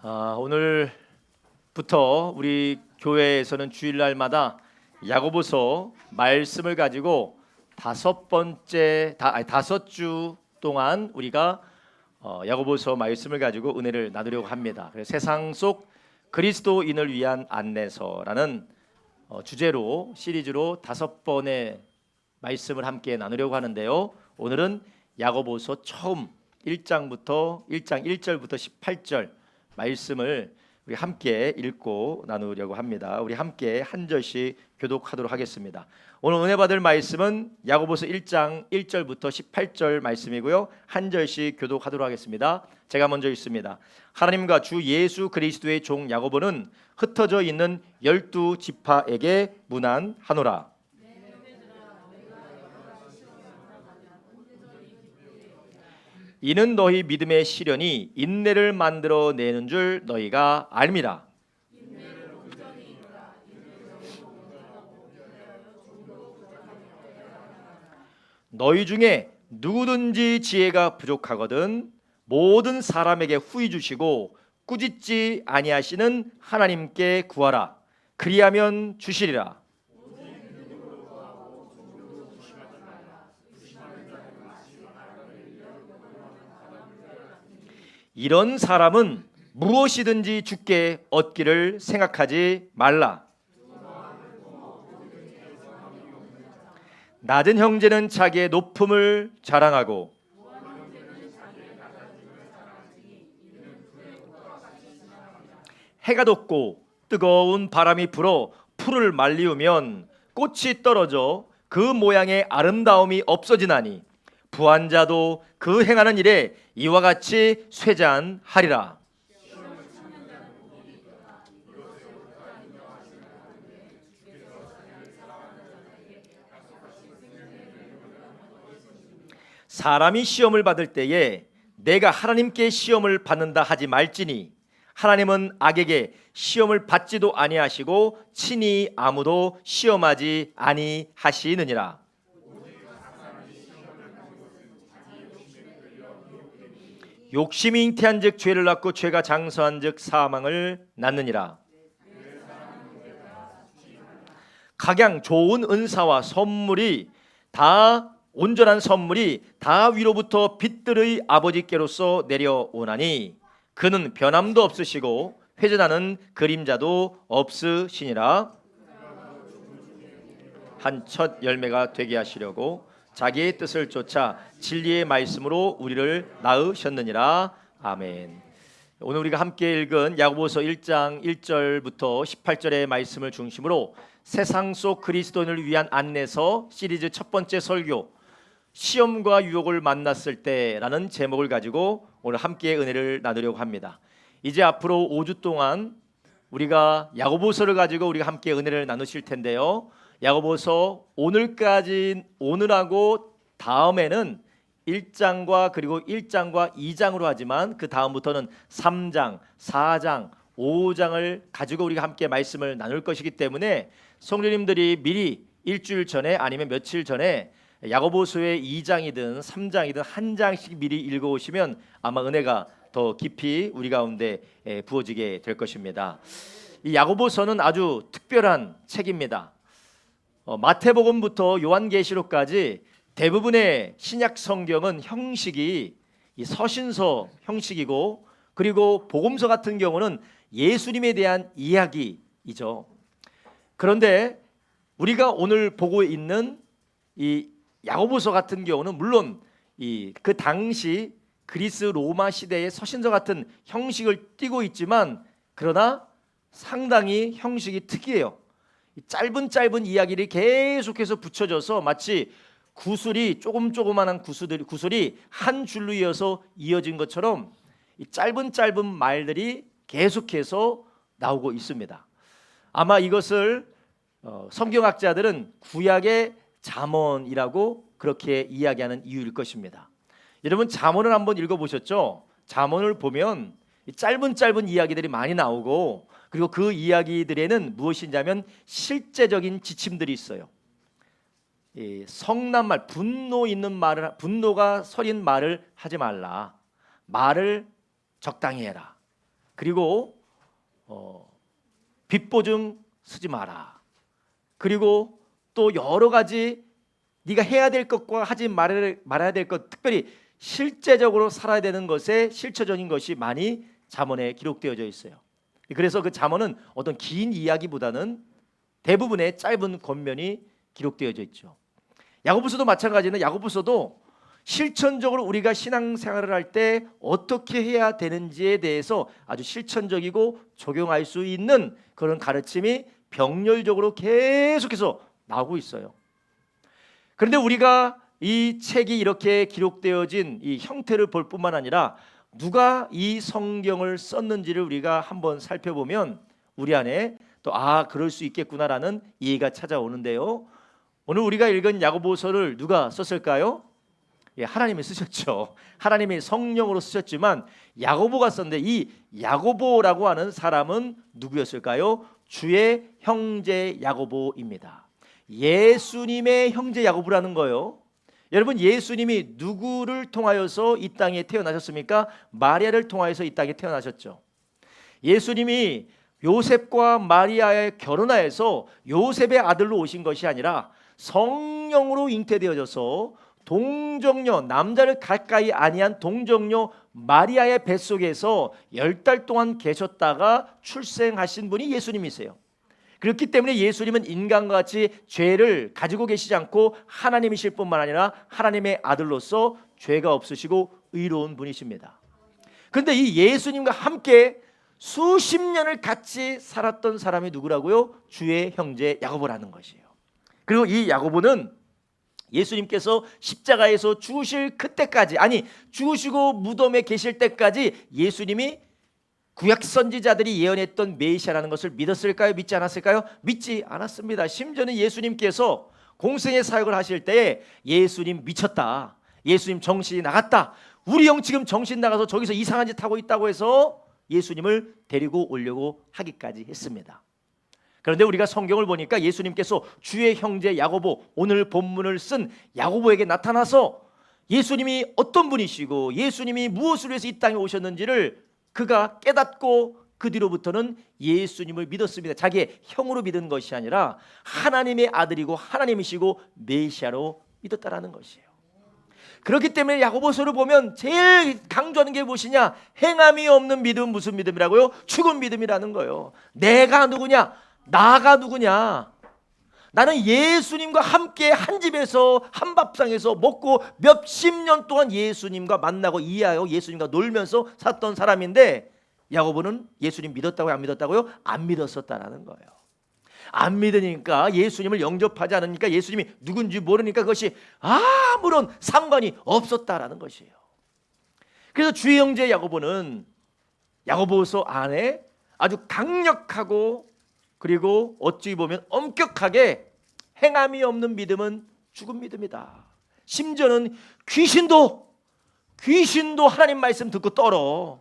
오늘부터 우리 교회에서는 주일날마다 야고보서 말씀을 가지고 다섯 주 동안 우리가 야고보서 말씀을 가지고 은혜를 나누려고 합니다. 그래서 세상 속 그리스도인을 위한 안내서라는 주제로 시리즈로 5번의 말씀을 함께 나누려고 하는데요. 오늘은 야고보서 처음 1장 1절부터 18절 말씀을 우리 함께 읽고 나누려고 합니다. 우리 함께 한 절씩 교독하도록 하겠습니다. 오늘 은혜 받을 말씀은 야고보서 1장 1절부터 18절 말씀이고요. 한 절씩 교독하도록 하겠습니다. 제가 먼저 읽습니다. 하나님과 주 예수 그리스도의 종 야고보는 흩어져 있는 12지파에게 문안하노라. 이는 너희 믿음의 시련이 인내를 만들어내는 줄 너희가 알미라. 너희 중에 누구든지 지혜가 부족하거든 모든 사람에게 후히 주시고 꾸짖지 아니하시는 하나님께 구하라. 그리하면 주시리라. 이런 사람은 무엇이든지 주께 얻기를 생각하지 말라. 낮은 형제는 자기의 높음을 자랑하고 해가 돋고 뜨거운 바람이 불어 풀을 말리우면 꽃이 떨어져 그 모양의 아름다움이 없어지나니 부한 자도 그 행하는 일에 이와 같이 쇠잔하리라. 사람이 시험을 받을 때에 내가 하나님께 시험을 받는다 하지 말지니 하나님은 악에게 시험을 받지도 아니하시고 친히 아무도 시험하지 아니하시느니라. 욕심이 잉태한즉 죄를 낳고 죄가 장수한즉 사망을 낳느니라. 각양 좋은 은사와 선물이 다 온전한 선물이 다 위로부터 빛들의 아버지께로서 내려오나니 그는 변함도 없으시고 회전하는 그림자도 없으시니라. 한 첫 열매가 되게 하시려고 자기의 뜻을 쫓아 진리의 말씀으로 우리를 낳으셨느니라. 아멘. 오늘 우리가 함께 읽은 야고보서 1장 1절부터 18절의 말씀을 중심으로 세상 속 그리스도인을 위한 안내서 시리즈 첫 번째 설교, 시험과 유혹을 만났을 때라는 제목을 가지고 오늘 함께 은혜를 나누려고 합니다. 이제 앞으로 5주 동안 우리가 야고보서를 가지고 우리가 함께 은혜를 나누실 텐데요. 야고보서 오늘하고 다음에는 1장과 그리고 1장과 2장으로 하지만 그 다음부터는 3장, 4장, 5장을 가지고 우리가 함께 말씀을 나눌 것이기 때문에 성도님들이 미리 일주일 전에 아니면 며칠 전에 야고보서의 2장이든 3장이든 한 장씩 미리 읽어오시면 아마 은혜가 더 깊이 우리 가운데 부어지게 될 것입니다. 이 야고보서는 아주 특별한 책입니다. 마태복음부터 요한계시록까지 대부분의 신약 성경은 형식이 이 서신서 형식이고 그리고 복음서 같은 경우는 예수님에 대한 이야기이죠. 그런데 우리가 오늘 보고 있는 이 야고보서 같은 경우는 물론 그 당시 그리스 로마 시대의 서신서 같은 형식을 띠고 있지만 그러나 상당히 형식이 특이해요. 짧은 이야기를 계속해서 붙여져서 마치 구슬이 조그만한 구슬이 한 줄로 이어서 이어진 것처럼 이 짧은 말들이 계속해서 나오고 있습니다. 아마 이것을 성경학자들은 구약의 잠언이라고 그렇게 이야기하는 이유일 것입니다. 여러분 잠언을 한번 읽어보셨죠? 잠언을 보면 짧은 이야기들이 많이 나오고 그리고 그 이야기들에는 무엇이냐면 실제적인 지침들이 있어요. 성난말, 분노가 서린 말을 하지 말라. 말을 적당히 해라. 그리고 빚보증 쓰지 마라. 그리고 또 여러 가지 네가 해야 될 것과 하지 말아야 될 것, 특별히 실제적으로 살아야 되는 것에 실체적인 것이 많이 잠언에 기록되어져 있어요. 그래서 그 잠언은 어떤 긴 이야기보다는 대부분의 짧은 권면이 기록되어져 있죠. 야고보서도 마찬가지는 야고보서도 실천적으로 우리가 신앙생활을 할 때 어떻게 해야 되는지에 대해서 아주 실천적이고 적용할 수 있는 그런 가르침이 병렬적으로 계속해서 나오고 있어요. 그런데 우리가 이 책이 이렇게 기록되어진 이 형태를 볼 뿐만 아니라 누가 이 성경을 썼는지를 우리가 한번 살펴보면 우리 안에 또 그럴 수 있겠구나라는 이해가 찾아오는데요. 오늘 우리가 읽은 야고보서를 누가 썼을까요? 하나님이 쓰셨죠. 하나님이 성령으로 쓰셨지만 야고보가 썼는데 이 야고보라고 하는 사람은 누구였을까요? 주의 형제 야고보입니다. 예수님의 형제 야고보라는 거예요. 여러분, 예수님이 누구를 통하여서 이 땅에 태어나셨습니까? 마리아를 통하여서 이 땅에 태어나셨죠. 예수님이 요셉과 마리아에 결혼하여서 요셉의 아들로 오신 것이 아니라 성령으로 잉태되어져서 동정녀, 남자를 가까이 아니한 동정녀 마리아의 뱃속에서 10달 동안 계셨다가 출생하신 분이 예수님이세요. 그렇기 때문에 예수님은 인간과 같이 죄를 가지고 계시지 않고 하나님이실 뿐만 아니라 하나님의 아들로서 죄가 없으시고 의로운 분이십니다. 그런데 이 예수님과 함께 수십 년을 같이 살았던 사람이 누구라고요? 주의 형제 야고보라는 것이에요. 그리고 이 야고보는 예수님께서 십자가에서 죽으실 그때까지, 아니 죽으시고 무덤에 계실 때까지 예수님이 구약 선지자들이 예언했던 메시아라는 것을 믿었을까요? 믿지 않았을까요? 믿지 않았습니다. 심지어는 예수님께서 공생의 사역을 하실 때 예수님 미쳤다, 예수님 정신이 나갔다, 우리 형 지금 정신 나가서 저기서 이상한 짓 하고 있다고 해서 예수님을 데리고 오려고 하기까지 했습니다. 그런데 우리가 성경을 보니까 예수님께서 주의 형제 야고보, 오늘 본문을 쓴 야고보에게 나타나서 예수님이 어떤 분이시고 예수님이 무엇을 위해서 이 땅에 오셨는지를 그가 깨닫고 그 뒤로부터는 예수님을 믿었습니다. 자기의 형으로 믿은 것이 아니라 하나님의 아들이고 하나님이시고 메시아로 믿었다라는 것이에요. 그렇기 때문에 야고보서를 보면 제일 강조하는 게 무엇이냐? 행함이 없는 믿음. 무슨 믿음이라고요? 죽은 믿음이라는 거예요. 내가 누구냐? 나가 누구냐? 나는 예수님과 함께 한 집에서 한 밥상에서 먹고 몇십 년 동안 예수님과 만나고 이해하여 예수님과 놀면서 살았던 사람인데, 야고보는 예수님 믿었다고요? 안 믿었다고요? 안 믿었었다라는 거예요. 안 믿으니까, 예수님을 영접하지 않으니까, 예수님이 누군지 모르니까 그것이 아무런 상관이 없었다라는 것이에요. 그래서 주의 형제 야고보는 야고보서 안에 아주 강력하고, 그리고 어찌 보면 엄격하게 행함이 없는 믿음은 죽은 믿음이다. 심지어는 귀신도 하나님 말씀 듣고 떨어.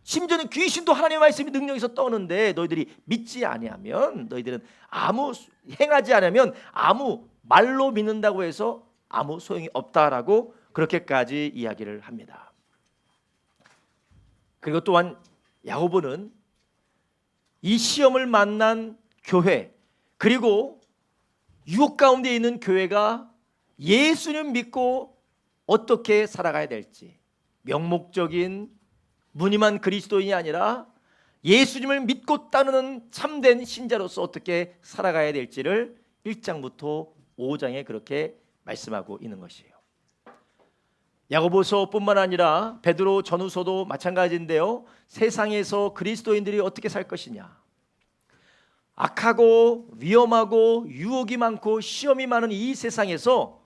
심지어는 귀신도 하나님 말씀이 능력이 있어 떠는데 너희들이 믿지 아니하면, 너희들은 아무 행하지 않으면 아무 말로 믿는다고 해서 아무 소용이 없다라고 그렇게까지 이야기를 합니다. 그리고 또한 야고보는 이 시험을 만난 교회, 그리고 유혹 가운데 있는 교회가 예수님 믿고 어떻게 살아가야 될지, 명목적인 무늬만 그리스도인이 아니라 예수님을 믿고 따르는 참된 신자로서 어떻게 살아가야 될지를 1장부터 5장에 그렇게 말씀하고 있는 것이에요. 야고보서뿐만 아니라 베드로 전후서도 마찬가지인데요. 세상에서 그리스도인들이 어떻게 살 것이냐, 악하고 위험하고 유혹이 많고 시험이 많은 이 세상에서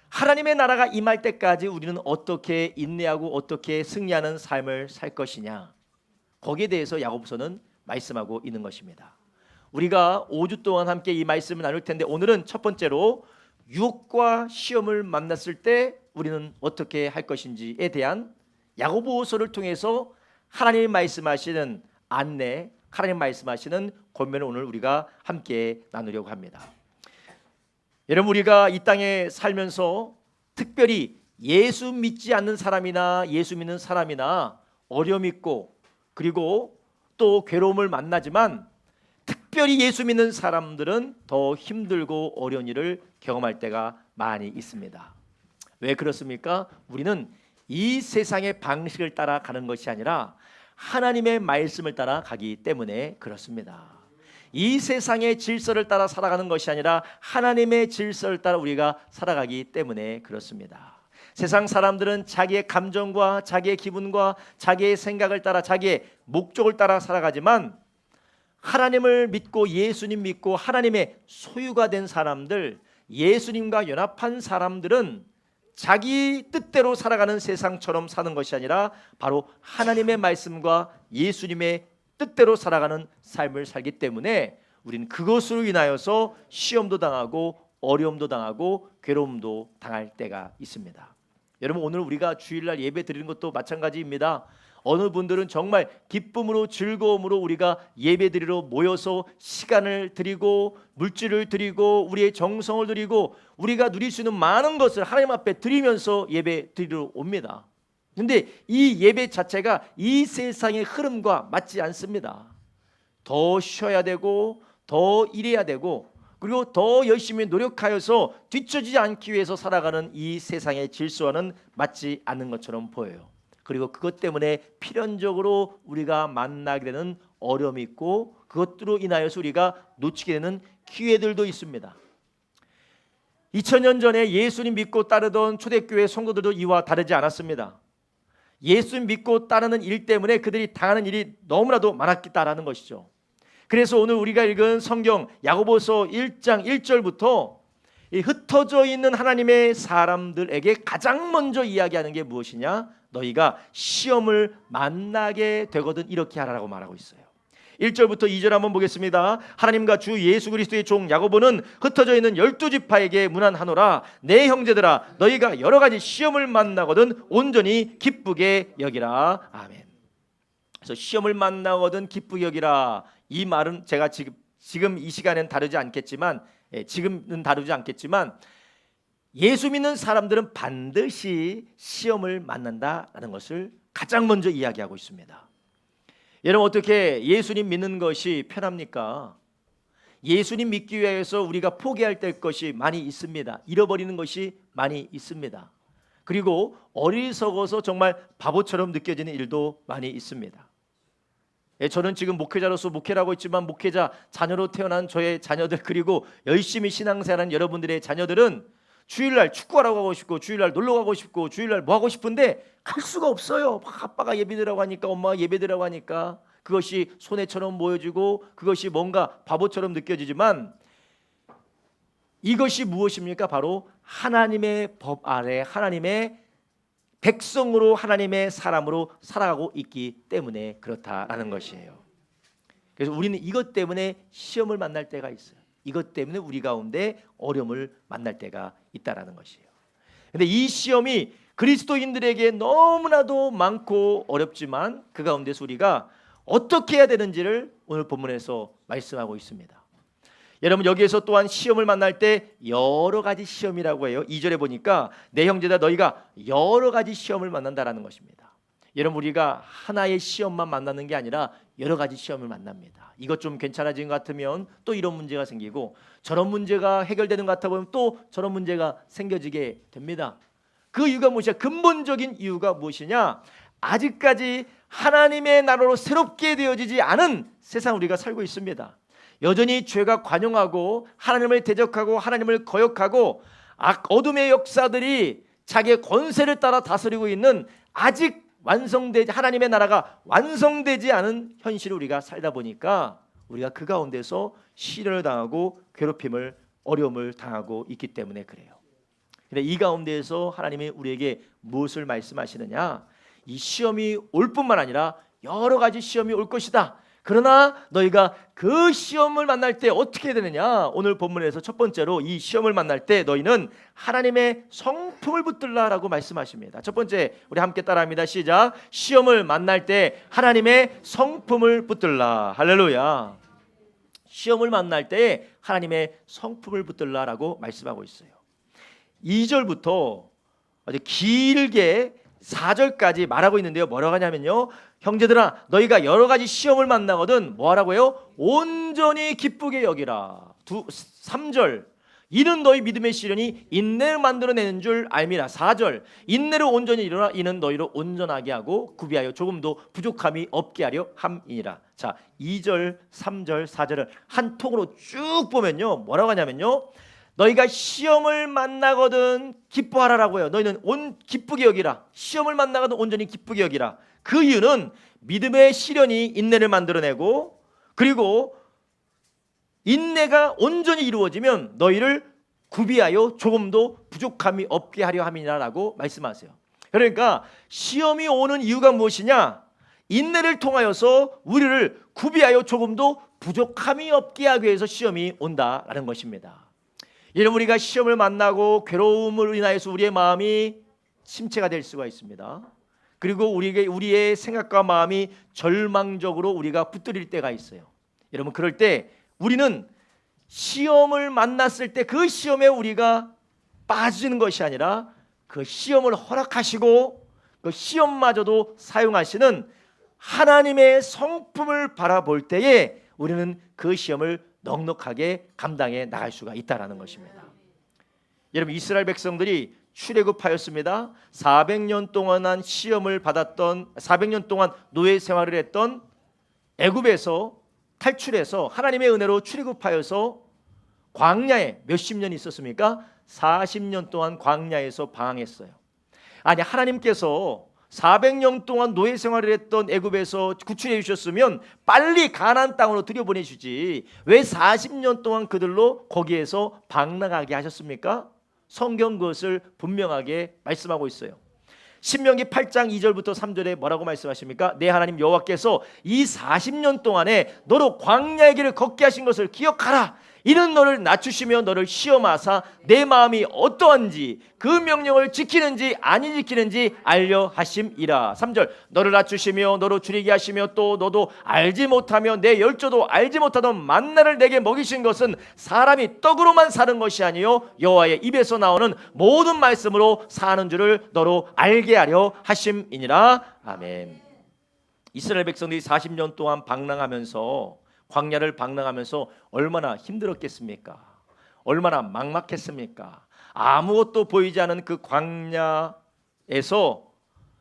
하나님의 나라가 임할 때까지 우리는 어떻게 인내하고 어떻게 승리하는 삶을 살 것이냐, 거기에 대해서 야고보서는 말씀하고 있는 것입니다. 우리가 5주 동안 함께 이 말씀을 나눌 텐데, 오늘은 첫 번째로 유혹과 시험을 만났을 때 우리는 어떻게 할 것인지에 대한 야고보서를 통해서 하나님이 말씀하시는 안내, 하나님 말씀하시는 권면을 오늘 우리가 함께 나누려고 합니다. 여러분, 우리가 이 땅에 살면서 특별히 예수 믿지 않는 사람이나 예수 믿는 사람이나 어려움 있고 그리고 또 괴로움을 만나지만 특별히 예수 믿는 사람들은 더 힘들고 어려운 일을 경험할 때가 많이 있습니다. 왜 그렇습니까? 우리는 이 세상의 방식을 따라가는 것이 아니라 하나님의 말씀을 따라가기 때문에 그렇습니다. 이 세상의 질서를 따라 살아가는 것이 아니라 하나님의 질서를 따라 우리가 살아가기 때문에 그렇습니다. 세상 사람들은 자기의 감정과 자기의 기분과 자기의 생각을 따라 자기의 목적을 따라 살아가지만 하나님을 믿고 예수님 믿고 하나님의 소유가 된 사람들, 예수님과 연합한 사람들은 자기 뜻대로 살아가는 세상처럼 사는 것이 아니라 바로 하나님의 말씀과 예수님의 뜻대로 살아가는 삶을 살기 때문에 우리는 그것으로 인하여서 시험도 당하고 어려움도 당하고 괴로움도 당할 때가 있습니다. 여러분, 오늘 우리가 주일날 예배 드리는 것도 마찬가지입니다. 어느 분들은 정말 기쁨으로 즐거움으로 우리가 예배 드리러 모여서 시간을 드리고 물질을 드리고 우리의 정성을 드리고 우리가 누릴 수 있는 많은 것을 하나님 앞에 드리면서 예배 드리러 옵니다. 그런데 이 예배 자체가 이 세상의 흐름과 맞지 않습니다. 더 쉬어야 되고 더 일해야 되고 그리고 더 열심히 노력하여서 뒤처지지 않기 위해서 살아가는 이 세상의 질서와는 맞지 않는 것처럼 보여요. 그리고 그것 때문에 필연적으로 우리가 만나게 되는 어려움이 있고 그것으로 인하여서 우리가 놓치게 되는 기회들도 있습니다. 2000년 전에 예수님 믿고 따르던 초대교회 성도들도 이와 다르지 않았습니다. 예수님 믿고 따르는 일 때문에 그들이 당하는 일이 너무나도 많았다라는 것이죠. 그래서 오늘 우리가 읽은 성경 야고보서 1장 1절부터 이 흩어져 있는 하나님의 사람들에게 가장 먼저 이야기하는 게 무엇이냐? 너희가 시험을 만나게 되거든 이렇게 하라고 말하고 있어요. 1절부터 2절 한번 보겠습니다. 하나님과 주 예수 그리스도의 종 야고보는 흩어져 있는 12지파에게 문안하노라. 내 형제들아, 너희가 여러 가지 시험을 만나거든 온전히 기쁘게 여기라. 아멘. 그래서 시험을 만나거든 기쁘게 여기라. 이 말은 제가 지금 이 시간엔 다루지 않겠지만 지금은 다루지 않겠지만 예수 믿는 사람들은 반드시 시험을 만난다라는 것을 가장 먼저 이야기하고 있습니다. 여러분, 어떻게 예수님 믿는 것이 편합니까? 예수님 믿기 위해서 우리가 포기할 것이 많이 있습니다. 잃어버리는 것이 많이 있습니다. 그리고 어리석어서 정말 바보처럼 느껴지는 일도 많이 있습니다. 저는 지금 목회자로서 목회를 하고 있지만 목회자 자녀로 태어난 저의 자녀들 그리고 열심히 신앙생활하는 여러분들의 자녀들은 주일날 축구하러 가고 싶고 주일날 놀러 가고 싶고 주일날 뭐 하고 싶은데 갈 수가 없어요. 아빠가 예배드리라고 하니까 엄마가 예배드리라고 하니까 그것이 손해처럼 보여지고 그것이 뭔가 바보처럼 느껴지지만 이것이 무엇입니까? 바로 하나님의 법 아래 하나님의 백성으로 하나님의 사람으로 살아가고 있기 때문에 그렇다라는 것이에요. 그래서 우리는 이것 때문에 시험을 만날 때가 있어요. 이것 때문에 우리 가운데 어려움을 만날 때가 있다라는 것이에요. 그런데 이 시험이 그리스도인들에게 너무나도 많고 어렵지만 그 가운데서 우리가 어떻게 해야 되는지를 오늘 본문에서 말씀하고 있습니다. 여러분, 여기에서 또한 시험을 만날 때 여러 가지 시험이라고 해요. 2절에 보니까 내 형제다 너희가 여러 가지 시험을 만난다라는 것입니다. 여러분, 우리가 하나의 시험만 만나는 게 아니라 여러 가지 시험을 만납니다. 이것 좀 괜찮아진 것 같으면 또 이런 문제가 생기고 저런 문제가 해결되는 것 같아 보면 또 저런 문제가 생겨지게 됩니다. 그 이유가 무엇이냐? 근본적인 이유가 무엇이냐? 아직까지 하나님의 나라로 새롭게 되어지지 않은 세상 우리가 살고 있습니다. 여전히 죄가 관용하고 하나님을 대적하고 하나님을 거역하고 어둠의 역사들이 자기의 권세를 따라 다스리고 있는 아직 완성되지 하나님의 나라가 완성되지 않은 현실을 우리가 살다 보니까 우리가 그 가운데서 시련을 당하고 괴롭힘을 어려움을 당하고 있기 때문에 그래요. 근데 이 가운데에서 하나님이 우리에게 무엇을 말씀하시느냐? 이 시험이 올 뿐만 아니라 여러 가지 시험이 올 것이다. 그러나 너희가 그 시험을 만날 때 어떻게 해야 되느냐? 오늘 본문에서 첫 번째로 이 시험을 만날 때 너희는 하나님의 성품을 붙들라라고 말씀하십니다. 첫 번째 우리 함께 따라합니다. 시작. 시험을 만날 때 하나님의 성품을 붙들라. 할렐루야. 시험을 만날 때 하나님의 성품을 붙들라라고 말씀하고 있어요. 2절부터 아주 길게 4절까지 말하고 있는데요. 뭐라고 하냐면요. 형제들아 너희가 여러 가지 시험을 만나거든 뭐하라고요? 온전히 기쁘게 여기라. 3절 이는 너희 믿음의 시련이 인내를 만들어내는 줄 알미라. 4절 인내를 온전히 이루라. 이는 너희를 온전하게 하고 구비하여 조금도 부족함이 없게 하려 함이니라. 자 2절 3절 4절을 한 통으로 쭉 보면요 뭐라고 하냐면요 너희가 시험을 만나거든 기뻐하라라고요. 너희는 기쁘게 여기라. 시험을 만나거든 온전히 기쁘게 여기라. 그 이유는 믿음의 시련이 인내를 만들어내고 그리고 인내가 온전히 이루어지면 너희를 구비하여 조금도 부족함이 없게 하려 함이라고 말씀하세요. 그러니까 시험이 오는 이유가 무엇이냐? 인내를 통하여서 우리를 구비하여 조금도 부족함이 없게 하기 위해서 시험이 온다라는 것입니다. 이런 우리가 시험을 만나고 괴로움을 인하여서 우리의 마음이 침체가 될 수가 있습니다. 그리고 우리의 생각과 마음이 절망적으로 우리가 붙들릴 때가 있어요. 여러분 그럴 때 우리는 시험을 만났을 때 그 시험에 우리가 빠지는 것이 아니라 그 시험을 허락하시고 그 시험마저도 사용하시는 하나님의 성품을 바라볼 때에 우리는 그 시험을 넉넉하게 감당해 나갈 수가 있다는 것입니다. 여러분 이스라엘 백성들이 출애굽하였습니다. 400년 동안 시험을 받았던 400년 동안 노예 생활을 했던 애굽에서 탈출해서 하나님의 은혜로 출애굽하여서 광야에 몇십 년 있었습니까? 40년 동안 광야에서 방황했어요. 아니 하나님께서 400년 동안 노예 생활을 했던 애굽에서 구출해 주셨으면 빨리 가나안 땅으로 들여보내주지 왜 40년 동안 그들로 거기에서 방랑하게 하셨습니까? 성경 그것을 분명하게 말씀하고 있어요. 신명기 8장 2절부터 3절에 뭐라고 말씀하십니까? 내 하나님 여호와께서 이 40년 동안에 너로 광야의 길을 걷게 하신 것을 기억하라. 이는 너를 낮추시며 너를 시험하사 내 마음이 어떠한지 그 명령을 지키는지 아니 지키는지 알려 하심이라. 3절 너를 낮추시며 너로 줄이게 하시며 또 너도 알지 못하며 내 열조도 알지 못하던 만나를 내게 먹이신 것은 사람이 떡으로만 사는 것이 아니요 여호와의 입에서 나오는 모든 말씀으로 사는 줄을 너로 알게 하려 하심이니라. 아멘. 이스라엘 백성들이 40년 동안 방랑하면서 광야를 방랑하면서 얼마나 힘들었겠습니까? 얼마나 막막했습니까? 아무것도 보이지 않은 그 광야에서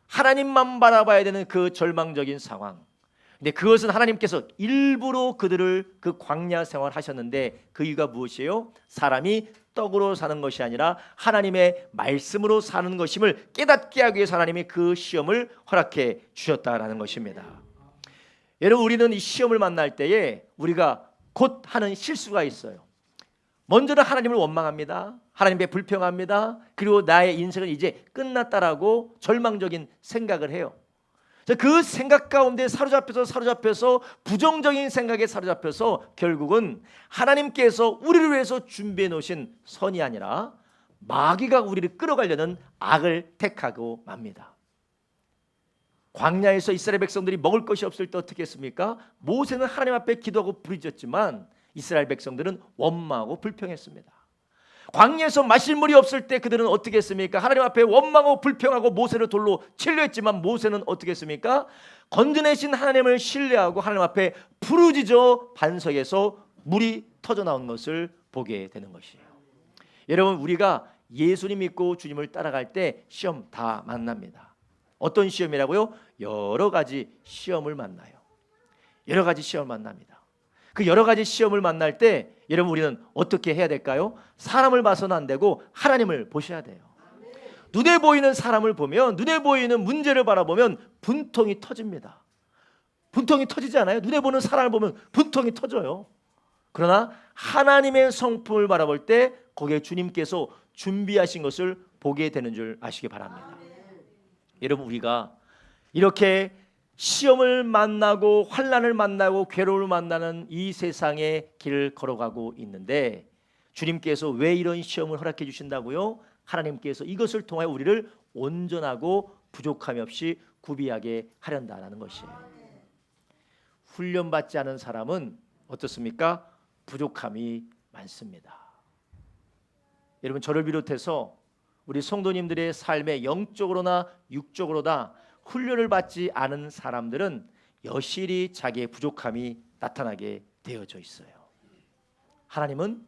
하나님만 바라봐야 되는 그 절망적인 상황. 근데 그것은 하나님께서 일부러 그들을 그 광야 생활 하셨는데 그 이유가 무엇이에요? 사람이 떡으로 사는 것이 아니라 하나님의 말씀으로 사는 것임을 깨닫게 하기 위해서 하나님이 그 시험을 허락해 주셨다라는 것입니다. 여러분 우리는 이 시험을 만날 때에 우리가 곧 하는 실수가 있어요. 먼저는 하나님을 원망합니다. 하나님께 불평합니다. 그리고 나의 인생은 이제 끝났다라고 절망적인 생각을 해요. 그 생각 가운데 사로잡혀서 부정적인 생각에 사로잡혀서 결국은 하나님께서 우리를 위해서 준비해 놓으신 선이 아니라 마귀가 우리를 끌어가려는 악을 택하고 맙니다. 광야에서 이스라엘 백성들이 먹을 것이 없을 때 어떻게 했습니까? 모세는 하나님 앞에 기도하고 부르짖었지만 이스라엘 백성들은 원망하고 불평했습니다. 광야에서 마실 물이 없을 때 그들은 어떻게 했습니까? 하나님 앞에 원망하고 불평하고 모세를 돌로 치려 했지만 모세는 어떻게 했습니까? 건져내신 하나님을 신뢰하고 하나님 앞에 부르짖어 반석에서 물이 터져 나온 것을 보게 되는 것이에요. 여러분 우리가 예수님 믿고 주님을 따라갈 때 시험 다 만납니다. 어떤 시험이라고요? 여러 가지 시험을 만나요. 여러 가지 시험을 만납니다. 그 여러 가지 시험을 만날 때 여러분 우리는 어떻게 해야 될까요? 사람을 봐서는 안 되고 하나님을 보셔야 돼요. 눈에 보이는 사람을 보면 눈에 보이는 문제를 바라보면 분통이 터집니다. 분통이 터지지 않아요? 눈에 보는 사람을 보면 분통이 터져요. 그러나 하나님의 성품을 바라볼 때 거기에 주님께서 준비하신 것을 보게 되는 줄 아시기 바랍니다. 여러분 우리가 이렇게 시험을 만나고 환난을 만나고 괴로움을 만나는 이 세상의 길을 걸어가고 있는데 주님께서 왜 이런 시험을 허락해 주신다고요? 하나님께서 이것을 통하여 우리를 온전하고 부족함이 없이 구비하게 하련다라는 것이에요. 훈련받지 않은 사람은 어떻습니까? 부족함이 많습니다. 여러분 저를 비롯해서 우리 성도님들의 삶에 영적으로나 육적으로나 훈련을 받지 않은 사람들은 여실히 자기의 부족함이 나타나게 되어져 있어요. 하나님은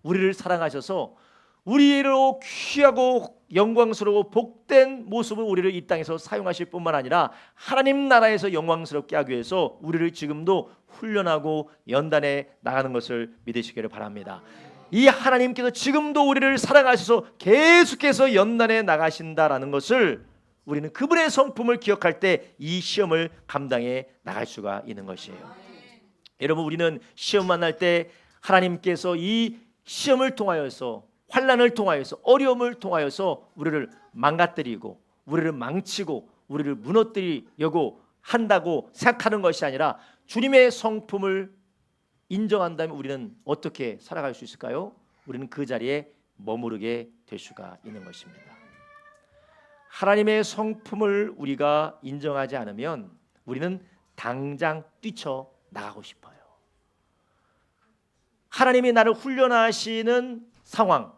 우리를 사랑하셔서 우리로 귀하고 영광스러워 복된 모습을 우리를 이 땅에서 사용하실 뿐만 아니라 하나님 나라에서 영광스럽게 하기 위해서 우리를 지금도 훈련하고 연단해 나가는 것을 믿으시기를 바랍니다. 이 하나님께서 지금도 우리를 사랑하셔서 계속해서 연단해 나가신다라는 것을 우리는 그분의 성품을 기억할 때 이 시험을 감당해 나갈 수가 있는 것이에요. 여러분, 우리는 시험 만날 때 하나님께서 이 시험을 통하여서, 환난을 통하여서, 어려움을 통하여서 우리를 망가뜨리고 우리를 망치고 우리를 무너뜨리려고 한다고 생각하는 것이 아니라 주님의 성품을 인정한다면 우리는 어떻게 살아갈 수 있을까요? 우리는 그 자리에 머무르게 될 수가 있는 것입니다. 하나님의 성품을 우리가 인정하지 않으면 우리는 당장 뛰쳐나가고 싶어요. 하나님이 나를 훈련하시는 상황,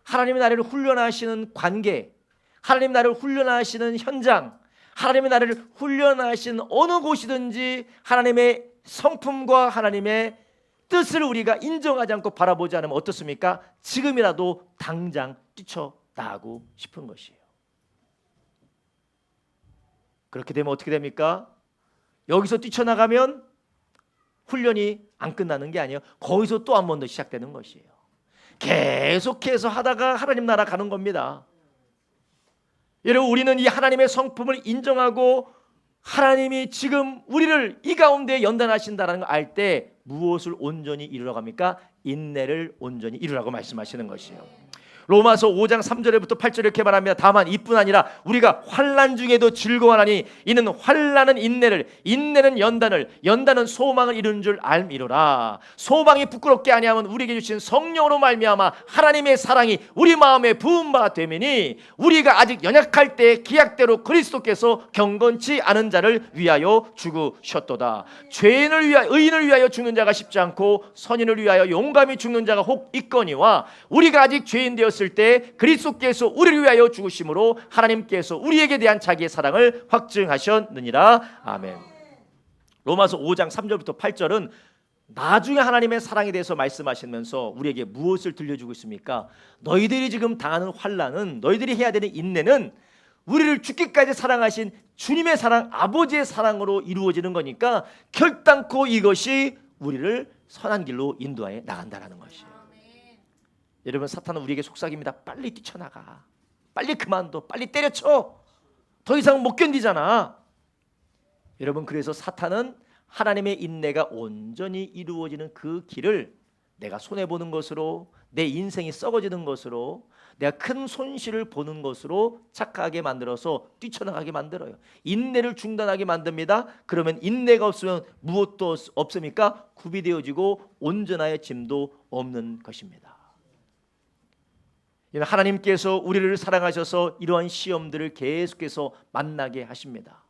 하나님이 나를 훈련하시는 관계, 하나님이 나를 훈련하시는 현장, 하나님이 나를 훈련하시는 어느 곳이든지 하나님의 성품과 하나님의 뜻을 우리가 인정하지 않고 바라보지 않으면 어떻습니까? 지금이라도 당장 뛰쳐나가고 싶은 것이에요. 그렇게 되면 어떻게 됩니까? 여기서 뛰쳐나가면 훈련이 안 끝나는 게 아니에요. 거기서 또 한 번 더 시작되는 것이에요. 계속해서 하다가 하나님 나라 가는 겁니다. 여러분, 우리는 이 하나님의 성품을 인정하고 하나님이 지금 우리를 이 가운데 연단하신다는 걸 알 때 무엇을 온전히 이루라고 합니까? 인내를 온전히 이루라고 말씀하시는 것이에요. 로마서 5장 3절부터 8절 이렇게 말합니다. 다만 이뿐 아니라 우리가 환난 중에도 즐거워하니 이는 환난은 인내를, 인내는 연단을, 연단은 소망을 이루는 줄 알미로라. 소망이 부끄럽게 아니하면 우리에게 주신 성령으로 말미암아 하나님의 사랑이 우리 마음에 부은 바 되매니 우리가 아직 연약할 때 기약대로 그리스도께서 경건치 않은 자를 위하여 죽으셨도다. 죄인을 위하여, 의인을 위하여 죽는 자가 쉽지 않고 선인을 위하여 용감히 죽는 자가 혹 있거니와 우리가 아직 죄인 되었을 때 그리스도께서 우리를 위하여 죽으심으로 하나님께서 우리에게 대한 자기의 사랑을 확증하셨느니라. 아멘. 로마서 5장 3절부터 8절은 나중에 하나님의 사랑에 대해서 말씀하시면서 우리에게 무엇을 들려주고 있습니까? 너희들이 지금 당하는 환난은, 너희들이 해야 되는 인내는 우리를 죽기까지 사랑하신 주님의 사랑, 아버지의 사랑으로 이루어지는 거니까 결단코 이것이 우리를 선한 길로 인도하여 나간다는 것이에요. 여러분, 사탄은 우리에게 속삭입니다. 빨리 뛰쳐나가, 빨리 그만둬, 빨리 때려쳐, 더 이상 못 견디잖아. 여러분, 그래서 사탄은 하나님의 인내가 온전히 이루어지는 그 길을 내가 손해보는 것으로, 내 인생이 썩어지는 것으로, 내가 큰 손실을 보는 것으로 착각하게 만들어서 뛰쳐나가게 만들어요. 인내를 중단하게 만듭니다. 그러면 인내가 없으면 무엇도 없습니까? 구비되어지고 온전하여 짐도 없는 것입니다. 하나님께서 우리를 사랑하셔서 이러한 시험들을 계속해서 만나게 하십니다.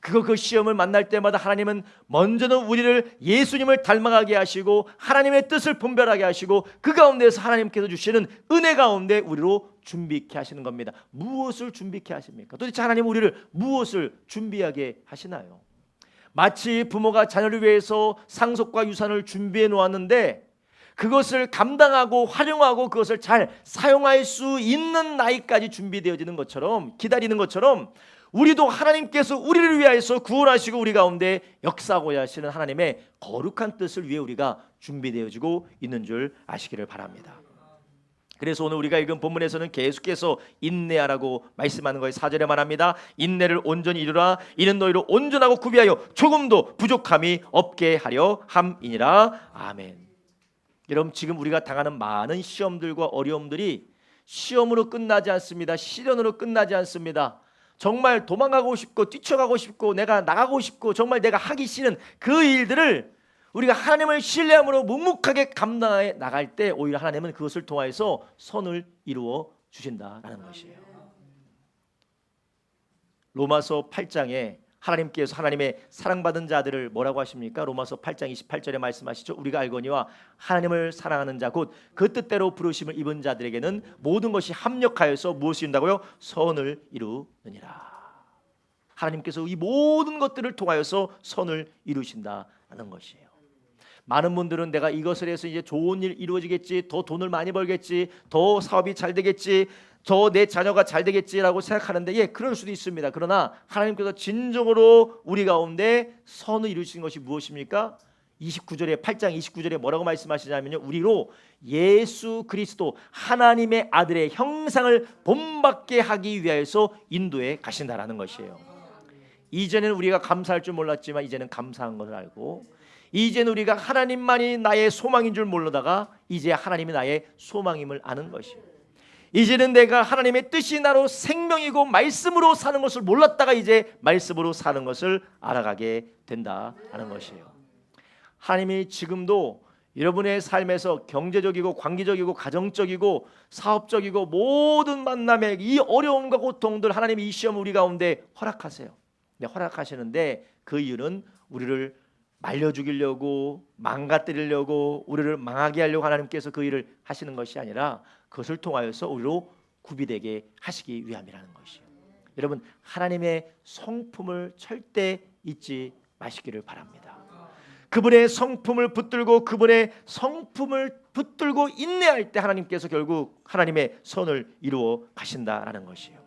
그 시험을 만날 때마다 하나님은 먼저는 우리를 예수님을 닮아가게 하시고 하나님의 뜻을 분별하게 하시고 그 가운데서 하나님께서 주시는 은혜 가운데 우리로 준비케 하시는 겁니다. 무엇을 준비케 하십니까? 도대체 하나님 우리를 무엇을 준비하게 하시나요? 마치 부모가 자녀를 위해서 상속과 유산을 준비해 놓았는데 그것을 감당하고 활용하고 그것을 잘 사용할 수 있는 나이까지 준비되어지는 것처럼, 기다리는 것처럼 우리도 하나님께서 우리를 위하여서 구원하시고 우리 가운데 역사하고자 하시는 하나님의 거룩한 뜻을 위해 우리가 준비되어지고 있는 줄 아시기를 바랍니다. 그래서 오늘 우리가 읽은 본문에서는 계속해서 인내하라고 말씀하는 거예요. 4절에 말합니다. 인내를 온전히 이루라. 이는 너희를 온전하고 구비하여 조금도 부족함이 없게 하려 함이니라. 아멘. 여러분, 지금 우리가 당하는 많은 시험들과 어려움들이 시험으로 끝나지 않습니다. 시련으로 끝나지 않습니다. 정말 도망가고 싶고 뛰쳐가고 싶고 내가 나가고 싶고 정말 내가 하기 싫은 그 일들을 우리가 하나님을 신뢰함으로 묵묵하게 감당해 나갈 때 오히려 하나님은 그것을 통하여서 선을 이루어 주신다라는 것이에요. 로마서 8장에 하나님께서 하나님의 사랑받은 자들을 뭐라고 하십니까? 로마서 8장 28절에 말씀하시죠. 우리가 알거니와 하나님을 사랑하는 자 곧 그 뜻대로 부르심을 입은 자들에게는 모든 것이 합력하여서 무엇이 된다고요? 선을 이루느니라. 하나님께서 이 모든 것들을 통하여서 선을 이루신다는 것이에요. 많은 분들은 내가 이것을 해서 이제 좋은 일 이루어지겠지, 더 돈을 많이 벌겠지, 더 사업이 잘 되겠지, 더 내 자녀가 잘 되겠지라고 생각하는데, 예, 그럴 수도 있습니다. 그러나 하나님께서 진정으로 우리 가운데 선을 이루신 것이 무엇입니까? 29절에 8장 29절에 뭐라고 말씀하시냐면요, 우리로 예수 그리스도 하나님의 아들의 형상을 본받게 하기 위하여서 인도에 가신다라는 것이에요. 이제는 우리가 감사할 줄 몰랐지만 이제는 감사한 것을 알고, 이제는 우리가 하나님만이 나의 소망인 줄 모르다가 이제 하나님이 나의 소망임을 아는 것이에요. 이제는 내가 하나님의 뜻이 나로 생명이고 말씀으로 사는 것을 몰랐다가 이제 말씀으로 사는 것을 알아가게 된다는 것이에요. 하나님이 지금도 여러분의 삶에서 경제적이고 관계적이고 가정적이고 사업적이고 모든 만남의 이 어려움과 고통들 하나님이 이 시험 우리 가운데 허락하세요. 네, 허락하시는데 그 이유는 우리를 말려 죽이려고, 망가뜨리려고, 우리를 망하게 하려고 하나님께서 그 일을 하시는 것이 아니라 그것을 통하여서 우리로 구비되게 하시기 위함이라는 것이에요. 여러분, 하나님의 성품을 절대 잊지 마시기를 바랍니다. 그분의 성품을 붙들고 그분의 성품을 붙들고 인내할 때 하나님께서 결국 하나님의 선을 이루어 가신다라는 것이에요.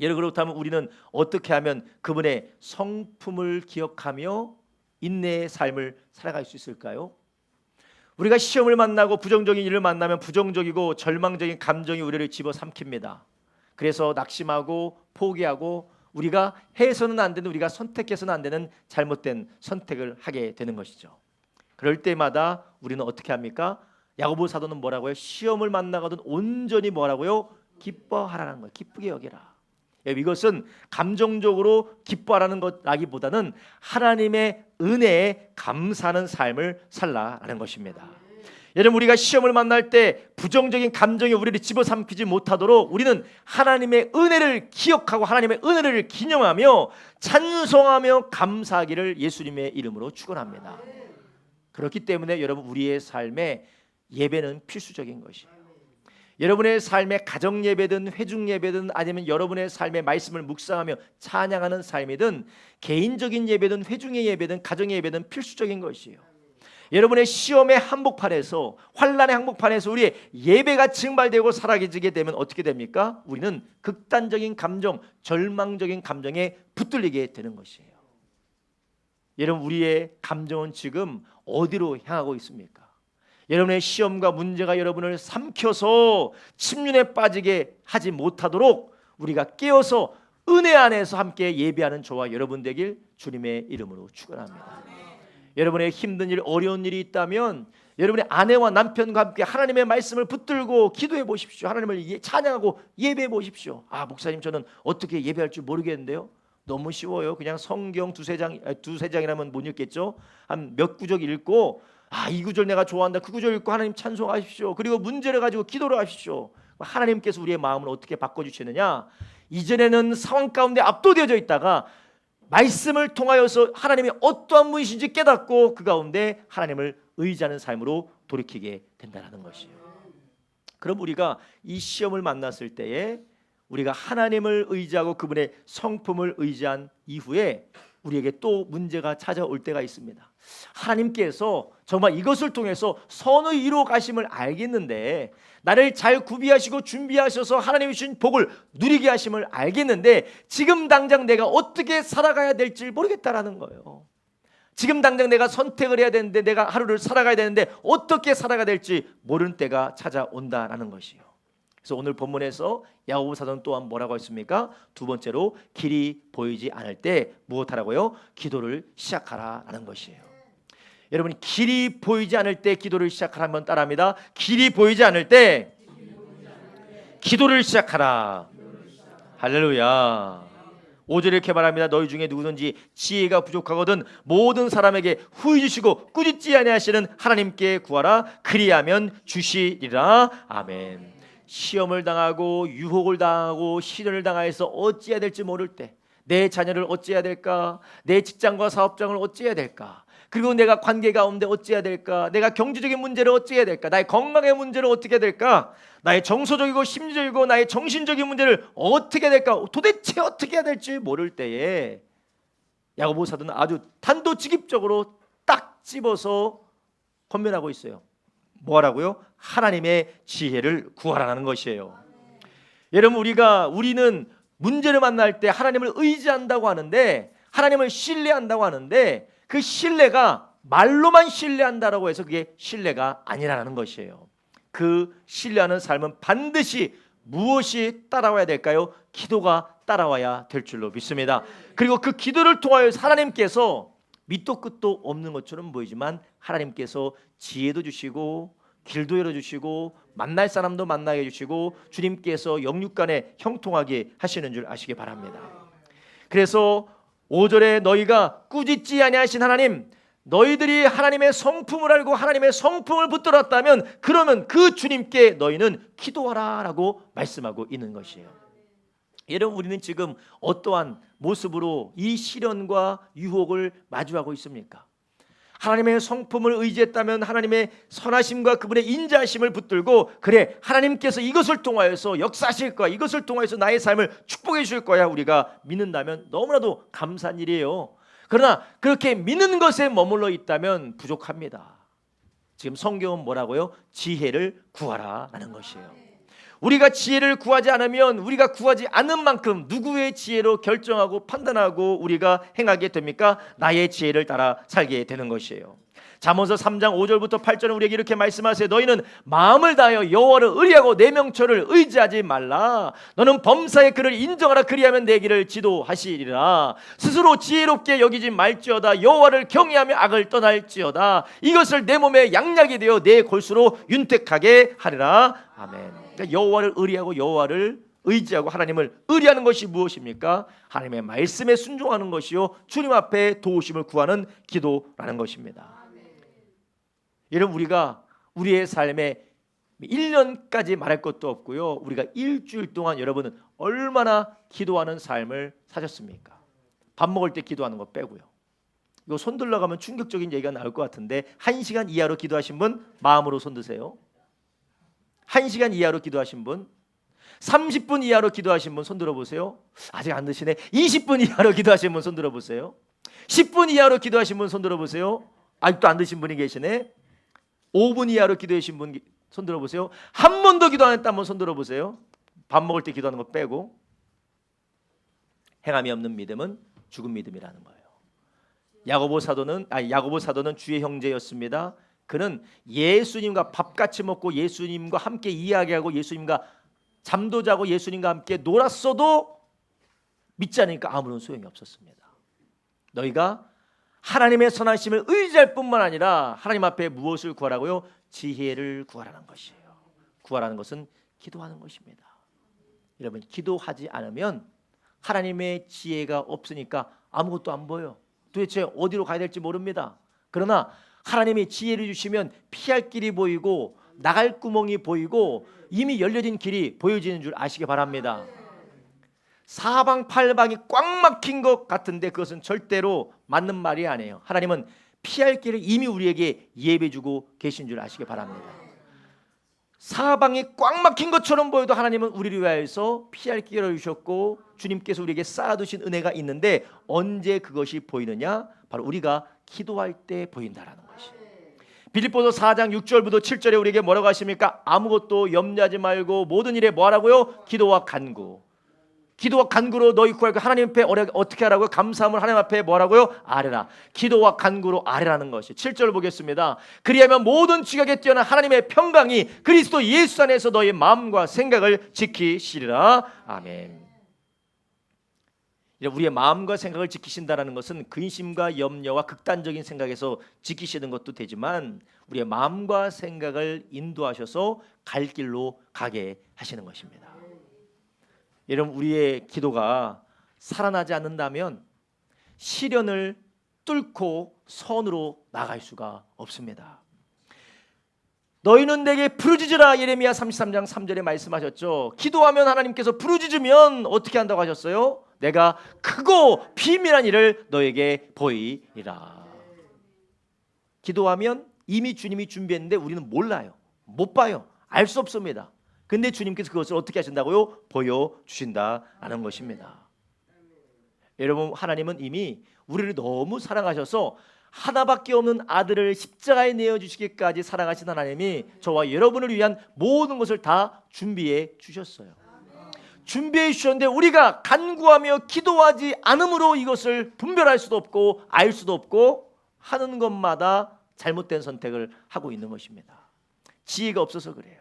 여러분, 그렇다면 우리는 어떻게 하면 그분의 성품을 기억하며 인내의 삶을 살아갈 수 있을까요? 우리가 시험을 만나고 부정적인 일을 만나면 부정적이고 절망적인 감정이 우리를 집어삼킵니다. 그래서 낙심하고 포기하고 우리가 해서는 안 되는, 우리가 선택해서는 안 되는 잘못된 선택을 하게 되는 것이죠. 그럴 때마다 우리는 어떻게 합니까? 야고보 사도는 뭐라고요? 시험을 만나거든 온전히 뭐라고요? 기뻐하라는 거예요. 기쁘게 여기라. 이것은 감정적으로 기뻐하라는 것라기보다는 하나님의 은혜에 감사하는 삶을 살라라는 것입니다. 여러분, 우리가 시험을 만날 때 부정적인 감정이 우리를 집어삼키지 못하도록 우리는 하나님의 은혜를 기억하고 하나님의 은혜를 기념하며 찬송하며 감사하기를 예수님의 이름으로 축원합니다. 그렇기 때문에 여러분, 우리의 삶에 예배는 필수적인 것이에요. 여러분의 삶의 가정 예배든 회중 예배든 아니면 여러분의 삶의 말씀을 묵상하며 찬양하는 삶이든 개인적인 예배든 회중의 예배든 가정의 예배든 필수적인 것이에요. 여러분의 시험의 한복판에서, 환난의 한복판에서 우리의 예배가 증발되고 사라지게 되면 어떻게 됩니까? 우리는 극단적인 감정, 절망적인 감정에 붙들리게 되는 것이에요. 여러분, 우리의 감정은 지금 어디로 향하고 있습니까? 여러분의 시험과 문제가 여러분을 삼켜서 침륜에 빠지게 하지 못하도록 우리가 깨어서 은혜 안에서 함께 예배하는 저와 여러분 되길 주님의 이름으로 축원합니다. 여러분의 힘든 일, 어려운 일이 있다면 여러분의 아내와 남편과 함께 하나님의 말씀을 붙들고 기도해 보십시오. 하나님을 찬양하고 예배해 보십시오. 아, 목사님, 저는 어떻게 예배할 줄 모르겠는데요. 너무 쉬워요. 그냥 성경 두세 장이라면 못 읽겠죠. 한 몇 구절 읽고, 아, 이 구절 내가 좋아한다, 그 구절 읽고 하나님 찬송하십시오. 그리고 문제를 가지고 기도를 하십시오. 하나님께서 우리의 마음을 어떻게 바꿔주시느냐? 이전에는 상황 가운데 압도되어져 있다가 말씀을 통하여서 하나님이 어떠한 분이신지 깨닫고 그 가운데 하나님을 의지하는 삶으로 돌이키게 된다는 것이에요. 그럼 우리가 이 시험을 만났을 때에 우리가 하나님을 의지하고 그분의 성품을 의지한 이후에 우리에게 또 문제가 찾아올 때가 있습니다. 하나님께서 정말 이것을 통해서 선을 이루어 가심을 알겠는데, 나를 잘 구비하시고 준비하셔서 하나님이 주신 복을 누리게 하심을 알겠는데 지금 당장 내가 어떻게 살아가야 될지 모르겠다라는 거예요. 지금 당장 내가 선택을 해야 되는데, 내가 하루를 살아가야 되는데 어떻게 살아가야 될지 모르는 때가 찾아온다라는 것이에요. 그래서 오늘 본문에서 야고보 사도는 또한 뭐라고 했습니까? 두 번째로 길이 보이지 않을 때 무엇하라고요? 기도를 시작하라라는 것이에요. 여러분, 길이 보이지 않을 때 기도를 시작하라면 따라합니다. 길이 보이지 않을 때 기도를 시작하라. 할렐루야. 5절에 이렇게 말합니다. 너희 중에 누구든지 지혜가 부족하거든 모든 사람에게 후히 주시고 꾸짖지 아니하시는 하나님께 구하라. 그리하면 주시리라. 아멘. 시험을 당하고 유혹을 당하고 시련을 당하여서 어찌해야 될지 모를 때, 내 자녀를 어찌해야 될까, 내 직장과 사업장을 어찌해야 될까, 그리고 내가 관계 가운데 어찌해야 될까? 내가 경제적인 문제를 어찌해야 될까? 나의 건강의 문제를 어떻게 해야 될까? 나의 정서적이고 심리적이고 나의 정신적인 문제를 어떻게 해야 될까? 도대체 어떻게 해야 될지 모를 때에 야고보 사도는 아주 단도직입적으로 딱 집어서 권면하고 있어요. 뭐라고요? 하나님의 지혜를 구하라는 것이에요. 여러분, 우리는 문제를 만날 때 하나님을 의지한다고 하는데, 하나님을 신뢰한다고 하는데, 그 신뢰가 말로만 신뢰한다라고 해서 그게 신뢰가 아니라는 것이에요. 그 신뢰하는 삶은 반드시 무엇이 따라와야 될까요? 기도가 따라와야 될 줄로 믿습니다. 그리고 그 기도를 통하여 하나님께서 밑도 끝도 없는 것처럼 보이지만 하나님께서 지혜도 주시고 길도 열어주시고 만날 사람도 만나게 해주시고 주님께서 영육간에 형통하게 하시는 줄 아시기 바랍니다. 그래서 5절에 너희가 꾸짖지 아니하신 하나님, 너희들이 하나님의 성품을 알고 하나님의 성품을 붙들었다면 그러면 그 주님께 너희는 기도하라 라고 말씀하고 있는 것이에요. 여러분, 우리는 지금 어떠한 모습으로 이 시련과 유혹을 마주하고 있습니까? 하나님의 성품을 의지했다면 하나님의 선하심과 그분의 인자하심을 붙들고, 그래 하나님께서 이것을 통하여서 역사하실 거야, 이것을 통하여서 나의 삶을 축복해 주실 거야, 우리가 믿는다면 너무나도 감사한 일이에요. 그러나 그렇게 믿는 것에 머물러 있다면 부족합니다. 지금 성경은 뭐라고요? 지혜를 구하라라는 것이에요. 우리가 지혜를 구하지 않으면 우리가 구하지 않은 만큼 누구의 지혜로 결정하고 판단하고 우리가 행하게 됩니까? 나의 지혜를 따라 살게 되는 것이에요. 잠언서 3장 5절부터 8절은 우리에게 이렇게 말씀하세요. 너희는 마음을 다하여 여호와를 의뢰하고 내 명철을 의지하지 말라. 너는 범사의 그를 인정하라. 그리하면 내 길을 지도하시리라. 스스로 지혜롭게 여기지 말지어다. 여호와를 경외하며 악을 떠날지어다. 이것을 내 몸에 양약이 되어 내 골수로 윤택하게 하리라. 아멘. 그러니까 여호와를 의뢰하고 여호와를 의지하고 하나님을 의뢰하는 것이 무엇입니까? 하나님의 말씀에 순종하는 것이요, 주님 앞에 도우심을 구하는 기도라는 것입니다. 여러분, 우리가 우리의 삶에 1년까지 말할 것도 없고요, 우리가 일주일 동안 여러분은 얼마나 기도하는 삶을 사셨습니까? 밥 먹을 때 기도하는 거 빼고요. 이거 손 들러가면 충격적인 얘기가 나올 것 같은데, 1시간 이하로 기도하신 분 마음으로 손 드세요. 1시간 이하로 기도하신 분, 30분 이하로 기도하신 분 손 들어보세요. 아직 안 드시네. 20분 이하로 기도하신 분 손 들어보세요. 10분 이하로 기도하신 분 손 들어보세요. 아직도 안 드신 분이 계시네. 5분 이하로 기도하신 분 손 들어보세요. 한 번도 기도 안 했다 한번 손 들어보세요. 밥 먹을 때 기도하는 거 빼고. 행함이 없는 믿음은 죽은 믿음이라는 거예요. 야고보 사도는 주의 형제였습니다. 그는 예수님과 밥같이 먹고 예수님과 함께 이야기하고 예수님과 잠도 자고 예수님과 함께 놀았어도 믿지 않으니까 아무런 소용이 없었습니다. 너희가 하나님의 선하심을 의지할 뿐만 아니라 하나님 앞에 무엇을 구하라고요? 지혜를 구하라는 것이에요. 구하라는 것은 기도하는 것입니다. 여러분, 기도하지 않으면 하나님의 지혜가 없으니까 아무것도 안 보여요. 도대체 어디로 가야 될지 모릅니다. 그러나 하나님이 지혜를 주시면 피할 길이 보이고 나갈 구멍이 보이고 이미 열려진 길이 보여지는 줄 아시기 바랍니다. 사방팔방이 꽉 막힌 것 같은데 그것은 절대로 맞는 말이 아니에요. 하나님은 피할 길을 이미 우리에게 예비해 주고 계신 줄 아시기 바랍니다. 사방이 꽉 막힌 것처럼 보여도 하나님은 우리를 위하여서 피할 길을 주셨고 주님께서 우리에게 쌓아두신 은혜가 있는데 언제 그것이 보이느냐? 바로 우리가 기도할 때 보인다라는 것이. 빌립보서 4장 6절부터 7절에 우리에게 뭐라고 하십니까? 아무것도 염려하지 말고 모든 일에 뭐 하라고요? 기도와 간구. 기도와 간구로 너희 구할 거 하나님 앞에 어떻게 하라고요? 감사함을 하나님 앞에 뭐라고요? 아뢰라. 기도와 간구로 아뢰라는 것이. 7절 보겠습니다. 그리하면 모든 지각에 뛰어난 하나님의 평강이 그리스도 예수 안에서 너희 마음과 생각을 지키시리라. 아멘. 우리의 마음과 생각을 지키신다는 것은 근심과 염려와 극단적인 생각에서 지키시는 것도 되지만 우리의 마음과 생각을 인도하셔서 갈 길로 가게 하시는 것입니다. 여러분, 우리의 기도가 살아나지 않는다면 시련을 뚫고 선으로 나갈 수가 없습니다. 너희는 내게 부르짖으라. 예레미야 33장 3절에 말씀하셨죠. 기도하면 하나님께서 부르짖으면 어떻게 한다고 하셨어요? 내가 크고 비밀한 일을 너에게 보이리라. 기도하면 이미 주님이 준비했는데 우리는 몰라요. 못 봐요. 알 수 없습니다. 근데 주님께서 그것을 어떻게 하신다고요? 보여주신다라는 것입니다. 여러분, 하나님은 이미 우리를 너무 사랑하셔서 하나밖에 없는 아들을 십자가에 내어주시기까지 사랑하신 하나님이 저와 여러분을 위한 모든 것을 다 준비해 주셨어요. 준비해 주셨는데 우리가 간구하며 기도하지 않으므로 이것을 분별할 수도 없고 알 수도 없고 하는 것마다 잘못된 선택을 하고 있는 것입니다. 지혜가 없어서 그래요.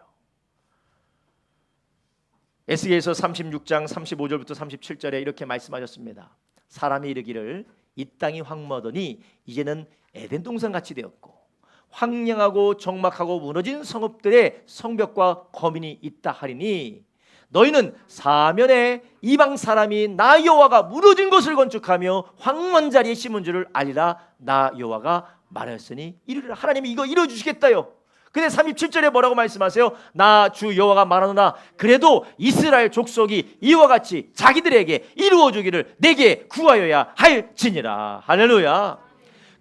에스겔서 36장 35절부터 37절에 이렇게 말씀하셨습니다. 사람이 이르기를 이 땅이 황무하더니 이제는 에덴 동산같이 되었고 황량하고 적막하고 무너진 성읍들의 성벽과 거민이 있다 하리니 너희는 사면에 이방 사람이 나 여호와가 무너진 것을 건축하며 황무한 자리에 심은 줄을 알리라. 나 여호와가 말하였으니 이르리라. 하나님이 이거 이루어주시겠다요. 근데 37절에 뭐라고 말씀하세요? 나 주 여호와가 말하노라. 그래도 이스라엘 족속이 이와 같이 자기들에게 이루어주기를 내게 구하여야 할지니라. 할렐루야.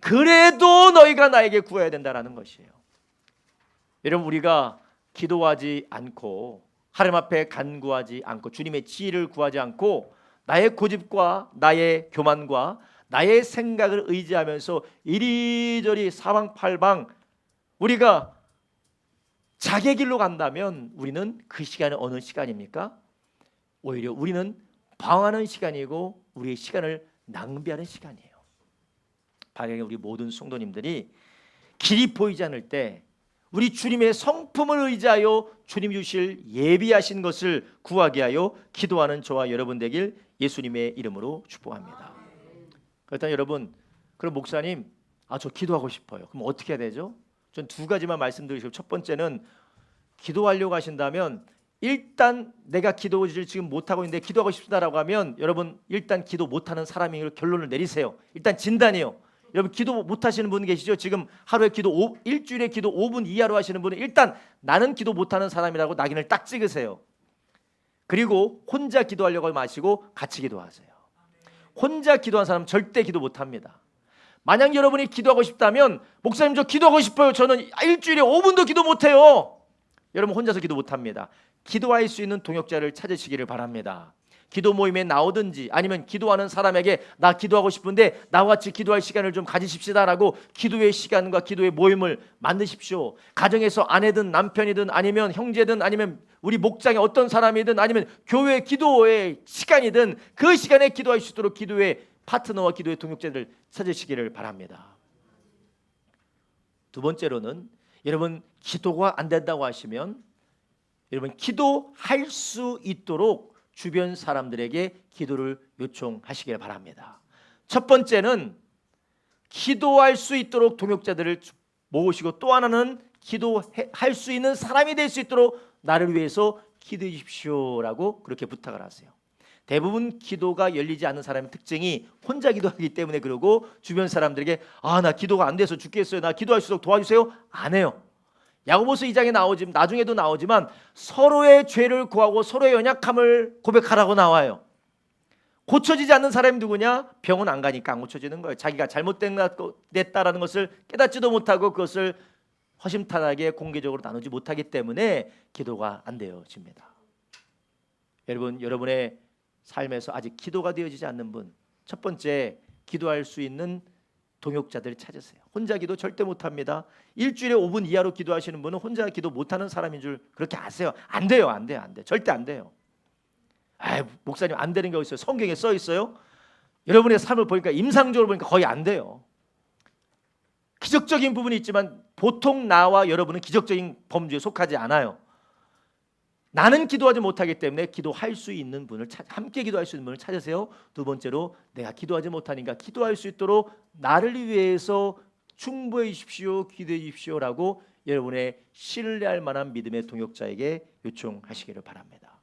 그래도 너희가 나에게 구해야 된다라는 것이에요. 여러분, 우리가 기도하지 않고 하나님 앞에 간구하지 않고 주님의 지혜를 구하지 않고 나의 고집과 나의 교만과 나의 생각을 의지하면서 이리저리 사방팔방 우리가 자기 길로 간다면 우리는 그 시간이 어느 시간입니까? 오히려 우리는 방황하는 시간이고 우리의 시간을 낭비하는 시간이에요. 만약에 우리 모든 성도님들이 길이 보이지 않을 때 우리 주님의 성품을 의지하여 주님 주실 예비하신 것을 구하게 하여 기도하는 저와 여러분 되길 예수님의 이름으로 축복합니다. 그렇다면 여러분, 그럼 목사님, 저 기도하고 싶어요. 그럼 어떻게 해야 되죠? 전 두 가지만 말씀드리고, 첫 번째는 기도하려고 하신다면 일단 내가 기도를 지금 못하고 있는데 기도하고 싶다라고 하면 여러분 일단 기도 못하는 사람인 결론을 내리세요. 일단 진단이에요. 여러분 기도 못하시는 분 계시죠? 지금 하루에 일주일에 기도 5분 이하로 하시는 분은 일단 나는 기도 못하는 사람이라고 낙인을 딱 찍으세요. 그리고 혼자 기도하려고 마시고 같이 기도하세요. 혼자 기도한 사람은 절대 기도 못합니다. 만약 여러분이 기도하고 싶다면 목사님 저 기도하고 싶어요. 저는 일주일에 5분도 기도 못해요. 여러분 혼자서 기도 못합니다. 기도할 수 있는 동역자를 찾으시기를 바랍니다. 기도 모임에 나오든지 아니면 기도하는 사람에게 나 기도하고 싶은데 나와 같이 기도할 시간을 좀 가지십시다라고 기도의 시간과 기도의 모임을 만드십시오. 가정에서 아내든 남편이든 아니면 형제든 아니면 우리 목장의 어떤 사람이든 아니면 교회 기도의 시간이든 그 시간에 기도할 수 있도록 기도의 파트너와 기도의 동역자들을 찾으시기를 바랍니다. 두 번째로는 여러분 기도가 안 된다고 하시면 여러분 기도할 수 있도록 주변 사람들에게 기도를 요청하시길 바랍니다. 첫 번째는 기도할 수 있도록 동역자들을 모으시고 또 하나는 기도할 수 있는 사람이 될 수 있도록 나를 위해서 기도해 주십시오라고 그렇게 부탁을 하세요. 대부분 기도가 열리지 않는 사람의 특징이 혼자 기도하기 때문에 그러고 주변 사람들에게 나 기도가 안 돼서 죽겠어요. 나 기도할 수 있도록 도와주세요. 안 해요. 야고보서 2장에 나오지만 나중에도 나오지만 서로의 죄를 구하고 서로의 연약함을 고백하라고 나와요. 고쳐지지 않는 사람이 누구냐? 병원 안 가니까 안 고쳐지는 거예요. 자기가 잘못됐다라는 것을 깨닫지도 못하고 그것을 허심탄회하게 공개적으로 나누지 못하기 때문에 기도가 안 되어집니다. 여러분, 여러분의 삶에서 아직 기도가 되어지지 않는 분, 첫 번째 기도할 수 있는 동역자들 찾으세요. 혼자 기도 절대 못합니다. 일주일에 5분 이하로 기도하시는 분은 혼자 기도 못하는 사람인 줄 그렇게 아세요. 안 돼요. 절대 안 돼요. 목사님 안 되는 게 어디 있어요? 성경에 써 있어요? 여러분의 삶을 보니까 임상적으로 보니까 거의 안 돼요. 기적적인 부분이 있지만 보통 나와 여러분은 기적적인 범주에 속하지 않아요. 나는 기도하지 못하기 때문에 기도할 수 있는 분을 함께 기도할 수 있는 분을 찾으세요. 두 번째로 내가 기도하지 못하니까 기도할 수 있도록 나를 위해서 충고해 주십시오. 기도해 주십시오라고 여러분의 신뢰할 만한 믿음의 동역자에게 요청하시기를 바랍니다.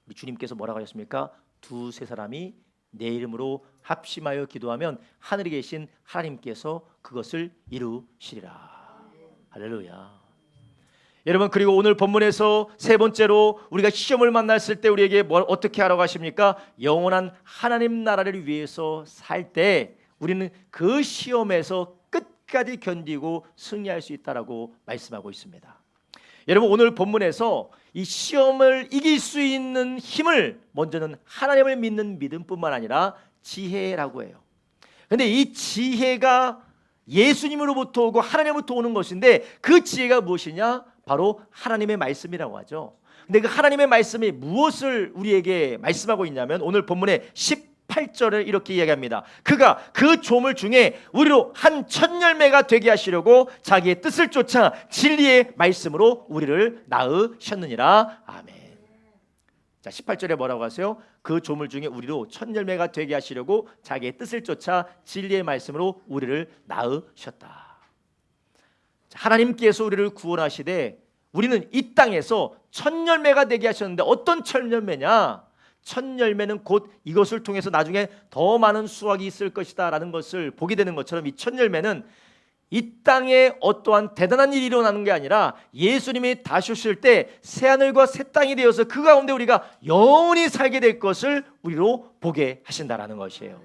우리 주님께서 뭐라고 하셨습니까? 두세 사람이 내 이름으로 합심하여 기도하면 하늘에 계신 하나님께서 그것을 이루시리라. 할렐루야. 여러분, 그리고 오늘 본문에서 세 번째로 우리가 시험을 만났을 때 우리에게 어떻게 하라고 하십니까? 영원한 하나님 나라를 위해서 살 때 우리는 그 시험에서 끝까지 견디고 승리할 수 있다라고 말씀하고 있습니다. 여러분, 오늘 본문에서 이 시험을 이길 수 있는 힘을 먼저는 하나님을 믿는 믿음뿐만 아니라 지혜라고 해요. 근데 이 지혜가 예수님으로부터 오고 하나님으로부터 오는 것인데, 그 지혜가 무엇이냐? 바로 하나님의 말씀이라고 하죠. 근데 그 하나님의 말씀이 무엇을 우리에게 말씀하고 있냐면, 오늘 본문의 18절을 이렇게 이야기합니다. 그가 그 조물 중에 우리로 한 첫 열매가 되게 하시려고 자기의 뜻을 쫓아 진리의 말씀으로 우리를 낳으셨느니라. 아멘. 자, 18절에 뭐라고 하세요? 그 조물 중에 우리로 첫 열매가 되게 하시려고 자기의 뜻을 쫓아 진리의 말씀으로 우리를 낳으셨다. 자, 하나님께서 우리를 구원하시되 우리는 이 땅에서 첫 열매가 되게 하셨는데, 어떤 첫 열매냐? 첫 열매는 곧 이것을 통해서 나중에 더 많은 수확이 있을 것이다 라는 것을 보게 되는 것처럼, 이 첫 열매는 이 땅에 어떠한 대단한 일이 일어나는 게 아니라 예수님이 다시 오실 때 새하늘과 새 땅이 되어서 그 가운데 우리가 영원히 살게 될 것을 우리로 보게 하신다라는 것이에요.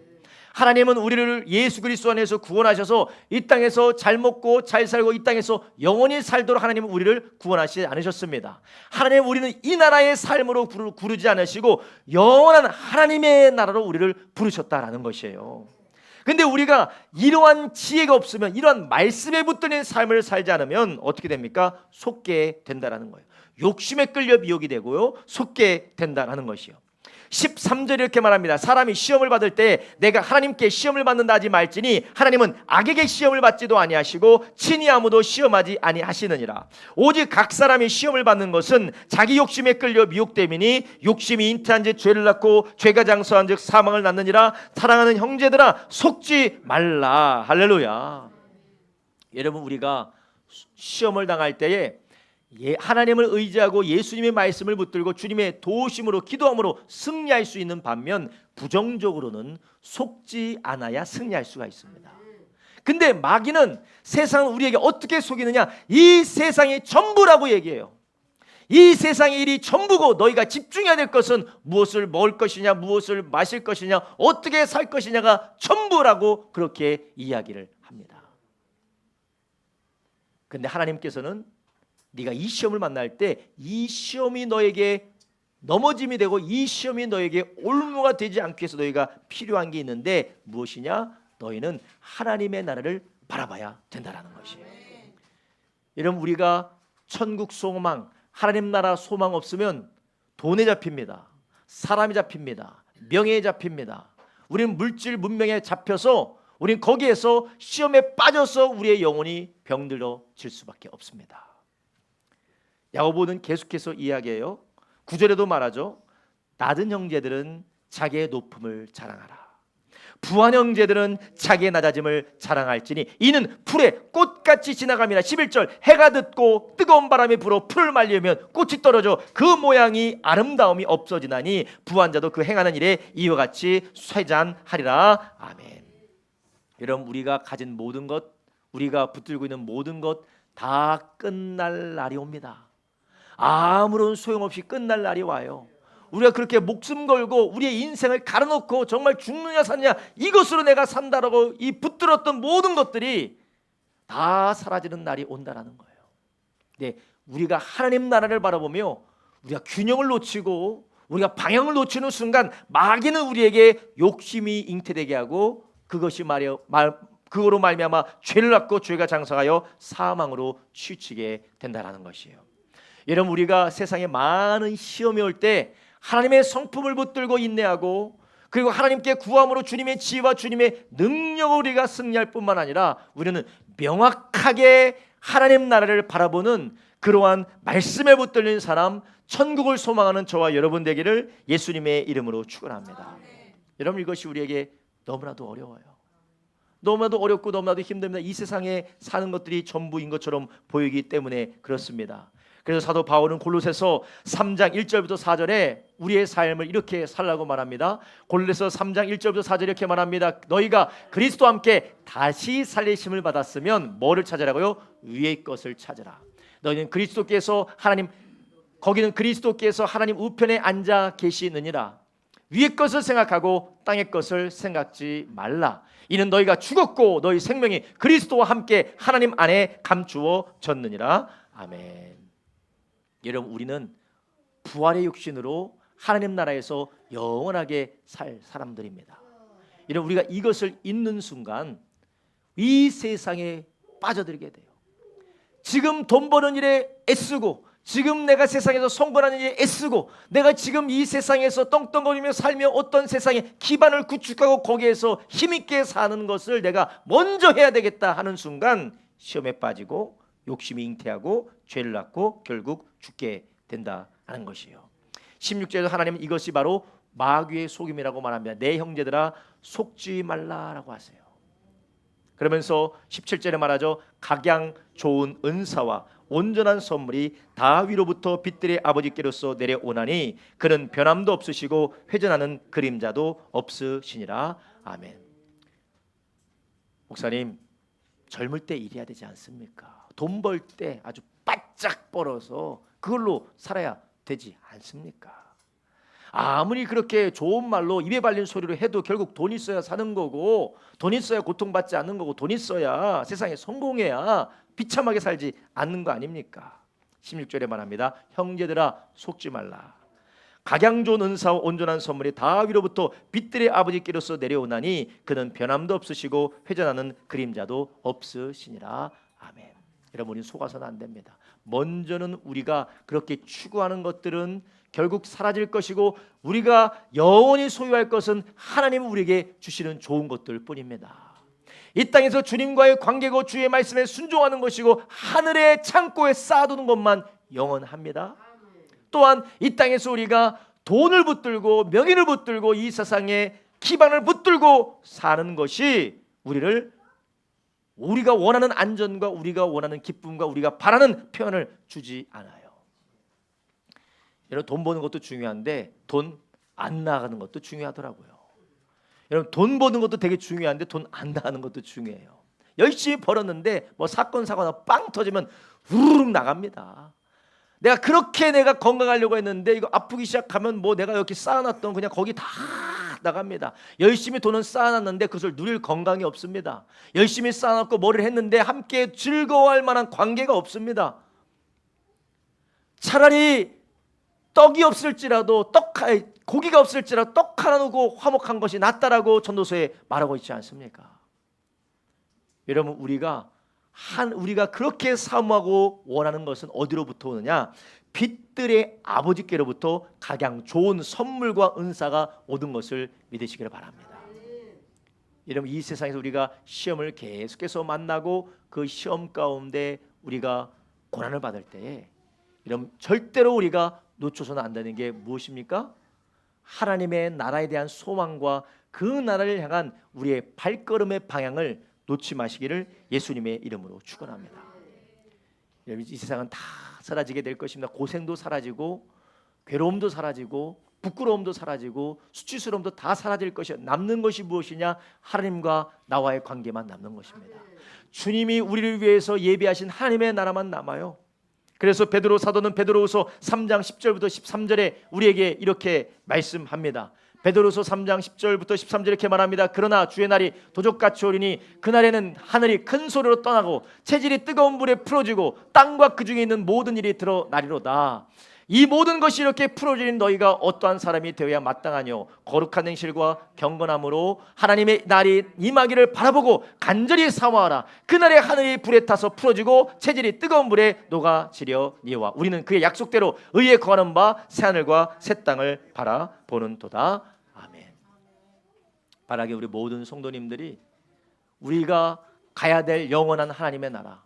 하나님은 우리를 예수 그리스도 안에서 구원하셔서 이 땅에서 잘 먹고 잘 살고 이 땅에서 영원히 살도록 하나님은 우리를 구원하시지 않으셨습니다. 하나님은 우리는 이 나라의 삶으로 부르지 않으시고 영원한 하나님의 나라로 우리를 부르셨다라는 것이에요. 근데 우리가 이러한 지혜가 없으면, 이러한 말씀에 붙들린 삶을 살지 않으면 어떻게 됩니까? 속게 된다라는 거예요. 욕심에 끌려 미혹이 되고요, 속게 된다라는 것이요. 13절에 이렇게 말합니다. 사람이 시험을 받을 때 내가 하나님께 시험을 받는다 하지 말지니 하나님은 악에게 시험을 받지도 아니하시고 친히 아무도 시험하지 아니하시느니라. 오직 각 사람이 시험을 받는 것은 자기 욕심에 끌려 미혹됨이니 욕심이 잉태한 즉 죄를 낳고 죄가 장수한 즉 사망을 낳느니라. 사랑하는 형제들아, 속지 말라. 할렐루야. 여러분, 우리가 시험을 당할 때에 하나님을 의지하고 예수님의 말씀을 붙들고 주님의 도우심으로 기도함으로 승리할 수 있는 반면, 부정적으로는 속지 않아야 승리할 수가 있습니다. 근데 마귀는 세상을 우리에게 어떻게 속이느냐? 이 세상이 전부라고 얘기해요. 이 세상의 일이 전부고 너희가 집중해야 될 것은 무엇을 먹을 것이냐, 무엇을 마실 것이냐, 어떻게 살 것이냐가 전부라고 그렇게 이야기를 합니다. 근데 하나님께서는 네가 이 시험을 만날 때 이 시험이 너에게 넘어짐이 되고 이 시험이 너에게 올무가 되지 않기 위해서 너희가 필요한 게 있는데, 무엇이냐? 너희는 하나님의 나라를 바라봐야 된다라는 것이에요. 여러분, 우리가 천국 소망, 하나님 나라 소망 없으면 돈에 잡힙니다. 사람이 잡힙니다. 명예에 잡힙니다. 우리는 물질 문명에 잡혀서 우리는 거기에서 시험에 빠져서 우리의 영혼이 병들어질 수밖에 없습니다. 야고보는 계속해서 이야기해요. 9절에도 말하죠. 낮은 형제들은 자기의 높음을 자랑하라. 부한 형제들은 자기의 낮아짐을 자랑할지니 이는 풀의 꽃같이 지나갑니다. 11절, 해가 듣고 뜨거운 바람이 불어 풀을 말리면 꽃이 떨어져 그 모양이 아름다움이 없어지나니 부한 자도 그 행하는 일에 이와 같이 쇠잔하리라. 아멘. 여러분, 우리가 가진 모든 것, 우리가 붙들고 있는 모든 것 다 끝날 날이 옵니다. 아무런 소용없이 끝날 날이 와요. 우리가 그렇게 목숨 걸고 우리의 인생을 갈아놓고 정말 죽느냐 사느냐 이것으로 내가 산다라고 이 붙들었던 모든 것들이 다 사라지는 날이 온다라는 거예요. 네, 우리가 하나님 나라를 바라보며 우리가 균형을 놓치고 우리가 방향을 놓치는 순간 마귀는 우리에게 욕심이 잉태되게 하고 그거로 말미암아 죄를 낳고 죄가 장사하여 사망으로 치우치게 된다라는 것이에요. 여러분, 우리가 세상에 많은 시험이 올 때 하나님의 성품을 붙들고 인내하고 그리고 하나님께 구함으로 주님의 지혜와 주님의 능력을 우리가 승리할 뿐만 아니라 우리는 명확하게 하나님 나라를 바라보는 그러한 말씀에 붙들린 사람, 천국을 소망하는 저와 여러분 되기를 예수님의 이름으로 축원합니다. 여러분, 이것이 우리에게 너무나도 어려워요. 너무나도 어렵고 너무나도 힘듭니다. 이 세상에 사는 것들이 전부인 것처럼 보이기 때문에 그렇습니다. 그래서 사도 바울은 골로새서 3장 1절부터 4절에 우리의 삶을 이렇게 살라고 말합니다. 골로새서 3장 1절부터 4절 이렇게 말합니다. 너희가 그리스도와 함께 다시 살리심을 받았으면 뭐를 찾으라고요? 위의 것을 찾으라. 너희는 그리스도께서 거기는 그리스도께서 하나님 우편에 앉아 계시느니라. 위의 것을 생각하고 땅의 것을 생각지 말라. 이는 너희가 죽었고 너희 생명이 그리스도와 함께 하나님 안에 감추어졌느니라. 아멘. 여러분, 우리는 부활의 육신으로 하나님 나라에서 영원하게 살 사람들입니다. 여러분, 우리가 이것을 잊는 순간 이 세상에 빠져들게 돼요. 지금 돈 버는 일에 애쓰고, 지금 내가 세상에서 성공하는 일에 애쓰고, 내가 지금 이 세상에서 떵떵거리며 살며 어떤 세상에 기반을 구축하고 거기에서 힘있게 사는 것을 내가 먼저 해야 되겠다 하는 순간 시험에 빠지고 욕심이 잉태하고 죄를 낳고 결국 죽게 된다는 것이에요. 16절에서 하나님은 이것이 바로 마귀의 속임이라고 말합니다. 내 형제들아 속지 말라라고 하세요. 그러면서 17절에 말하죠. 각양 좋은 은사와 온전한 선물이 다위로부터 빛들의 아버지께로서 내려오나니 그는 변함도 없으시고 회전하는 그림자도 없으시니라. 아멘. 목사님, 젊을 때 일해야 되지 않습니까? 돈 벌 때 아주 바짝 벌어서 그걸로 살아야 되지 않습니까? 아무리 그렇게 좋은 말로 입에 발린 소리로 해도 결국 돈 있어야 사는 거고, 돈 있어야 고통받지 않는 거고, 돈 있어야 세상에 성공해야 비참하게 살지 않는 거 아닙니까? 16절에 말합니다. 형제들아 속지 말라. 각양 좋은 은사와 온전한 선물이 다 위로부터 빛들의 아버지께로서 내려오나니 그는 변함도 없으시고 회전하는 그림자도 없으시니라. 아멘. 여러분, 우리는 속아서는 안 됩니다. 먼저는 우리가 그렇게 추구하는 것들은 결국 사라질 것이고, 우리가 영원히 소유할 것은 하나님이 우리에게 주시는 좋은 것들 뿐입니다. 이 땅에서 주님과의 관계고 주의 말씀에 순종하는 것이고 하늘의 창고에 쌓아두는 것만 영원합니다. 또한 이 땅에서 우리가 돈을 붙들고 명예를 붙들고 이 세상에 기반을 붙들고 사는 것이 우리가 원하는 안전과 우리가 원하는 기쁨과 우리가 바라는 표현을 주지 않아요. 여러분, 돈 버는 것도 중요한데 돈 안 나가는 것도 중요하더라고요. 여러분, 돈 버는 것도 되게 중요한데 돈 안 나가는 것도 중요해요. 열심히 벌었는데 뭐 사건 사고나 빵 터지면 우르륵 나갑니다. 내가 건강하려고 했는데 이거 아프기 시작하면 뭐 내가 이렇게 쌓아놨던 그냥 거기 다 나갑니다. 열심히 돈은 쌓아놨는데 그것을 누릴 건강이 없습니다. 열심히 쌓아놨고 뭐를 했는데 함께 즐거워할 만한 관계가 없습니다. 차라리 떡이 없을지라도 고기가 없을지라도 떡 하나 놓고 화목한 것이 낫다라고 전도서에 말하고 있지 않습니까? 여러분, 우리가 그렇게 사모하고 원하는 것은 어디로부터 오느냐? 빛들의 아버지께로부터 각양 좋은 선물과 은사가 오는 것을 믿으시기를 바랍니다. 여러분, 이 세상에서 우리가 시험을 계속해서 만나고 그 시험 가운데 우리가 고난을 받을 때에 여러분, 절대로 우리가 놓쳐서는 안 되는 게 무엇입니까? 하나님의 나라에 대한 소망과 그 나라를 향한 우리의 발걸음의 방향을 놓지 마시기를 예수님의 이름으로 축원합니다. 여러분, 이 세상은 다 사라지게 될 것입니다. 고생도 사라지고 괴로움도 사라지고 부끄러움도 사라지고 수치스러움도 다 사라질 것이야. 남는 것이 무엇이냐? 하나님과 나와의 관계만 남는 것입니다. 주님이 우리를 위해서 예비하신 하나님의 나라만 남아요. 그래서 베드로 사도는 베드로후서 3장 10절부터 13절에 우리에게 이렇게 말씀합니다. 베드로서 3장 10절부터 13절 이렇게 말합니다. 그러나 주의 날이 도적같이 오리니 그날에는 하늘이 큰 소리로 떠나고 체질이 뜨거운 불에 풀어지고 땅과 그 중에 있는 모든 일이 드러나리로다. 이 모든 것이 이렇게 풀어지는 너희가 어떠한 사람이 되어야 마땅하뇨? 거룩한 행실과 경건함으로 하나님의 날이 임하기를 바라보고 간절히 사모하라. 그날에 하늘이 불에 타서 풀어지고 체질이 뜨거운 불에 녹아지려니와 우리는 그의 약속대로 의에 거하는 바 새하늘과 새 땅을 바라보는도다. 아멘. 바라게 우리 모든 성도님들이 우리가 가야 될 영원한 하나님의 나라,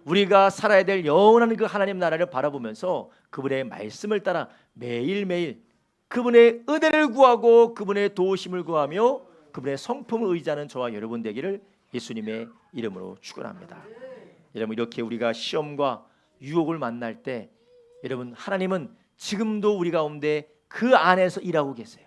우리가 살아야 될 영원한 그 하나님 나라를 바라보면서 그분의 말씀을 따라 매일매일 그분의 은혜를 구하고 그분의 도우심을 구하며 그분의 성품을 의지하는 저와 여러분 되기를 예수님의 이름으로 축원합니다. 여러분, 이렇게 우리가 시험과 유혹을 만날 때 여러분, 하나님은 지금도 우리 가운데 그 안에서 일하고 계세요.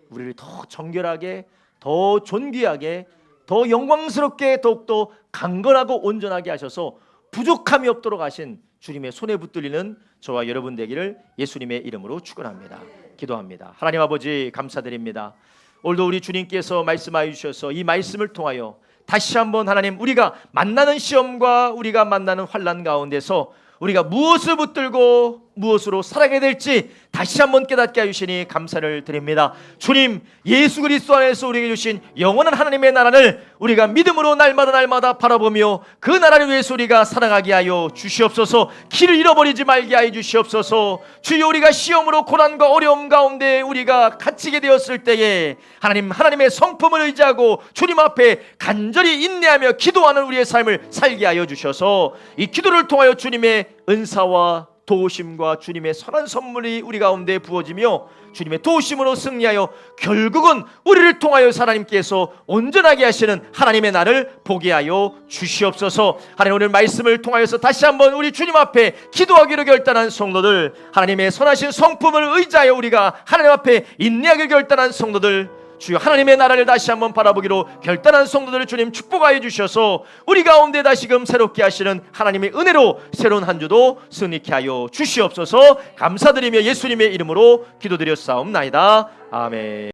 우리를 더 정결하게, 더 존귀하게, 더 영광스럽게, 더욱더 강건하고 온전하게 하셔서 부족함이 없도록 하신 주님의 손에 붙들리는 저와 여러분 되기를 예수님의 이름으로 축원합니다. 기도합니다. 하나님 아버지 감사드립니다. 오늘도 우리 주님께서 말씀하여 주셔서 이 말씀을 통하여 다시 한번 하나님 우리가 만나는 시험과 우리가 만나는 환난 가운데서 우리가 무엇을 붙들고 무엇으로 살아가야 될지 다시 한번 깨닫게 하시니 감사를 드립니다. 주님 예수 그리스도 안에서 우리에게 주신 영원한 하나님의 나라를 우리가 믿음으로 날마다 바라보며 그 나라를 위해서 우리가 살아가게 하여 주시옵소서. 길을 잃어버리지 말게 하여 주시옵소서. 주여 우리가 시험으로 고난과 어려움 가운데 우리가 갇히게 되었을 때에 하나님의 성품을 의지하고 주님 앞에 간절히 인내하며 기도하는 우리의 삶을 살게 하여 주셔서 이 기도를 통하여 주님의 은사와 도우심과 주님의 선한 선물이 우리 가운데 부어지며 주님의 도우심으로 승리하여 결국은 우리를 통하여 하나님께서 온전하게 하시는 하나님의 날을 보게 하여 주시옵소서. 하나님 오늘 말씀을 통하여서 다시 한번 우리 주님 앞에 기도하기로 결단한 성도들, 하나님의 선하신 성품을 의지하여 우리가 하나님 앞에 인내하기로 결단한 성도들, 주여 하나님의 나라를 다시 한번 바라보기로 결단한 성도들을 주님 축복하여 주셔서 우리 가운데 다시금 새롭게 하시는 하나님의 은혜로 새로운 한 주도 승리케 하여 주시옵소서. 감사드리며 예수님의 이름으로 기도드렸사옵나이다. 아멘.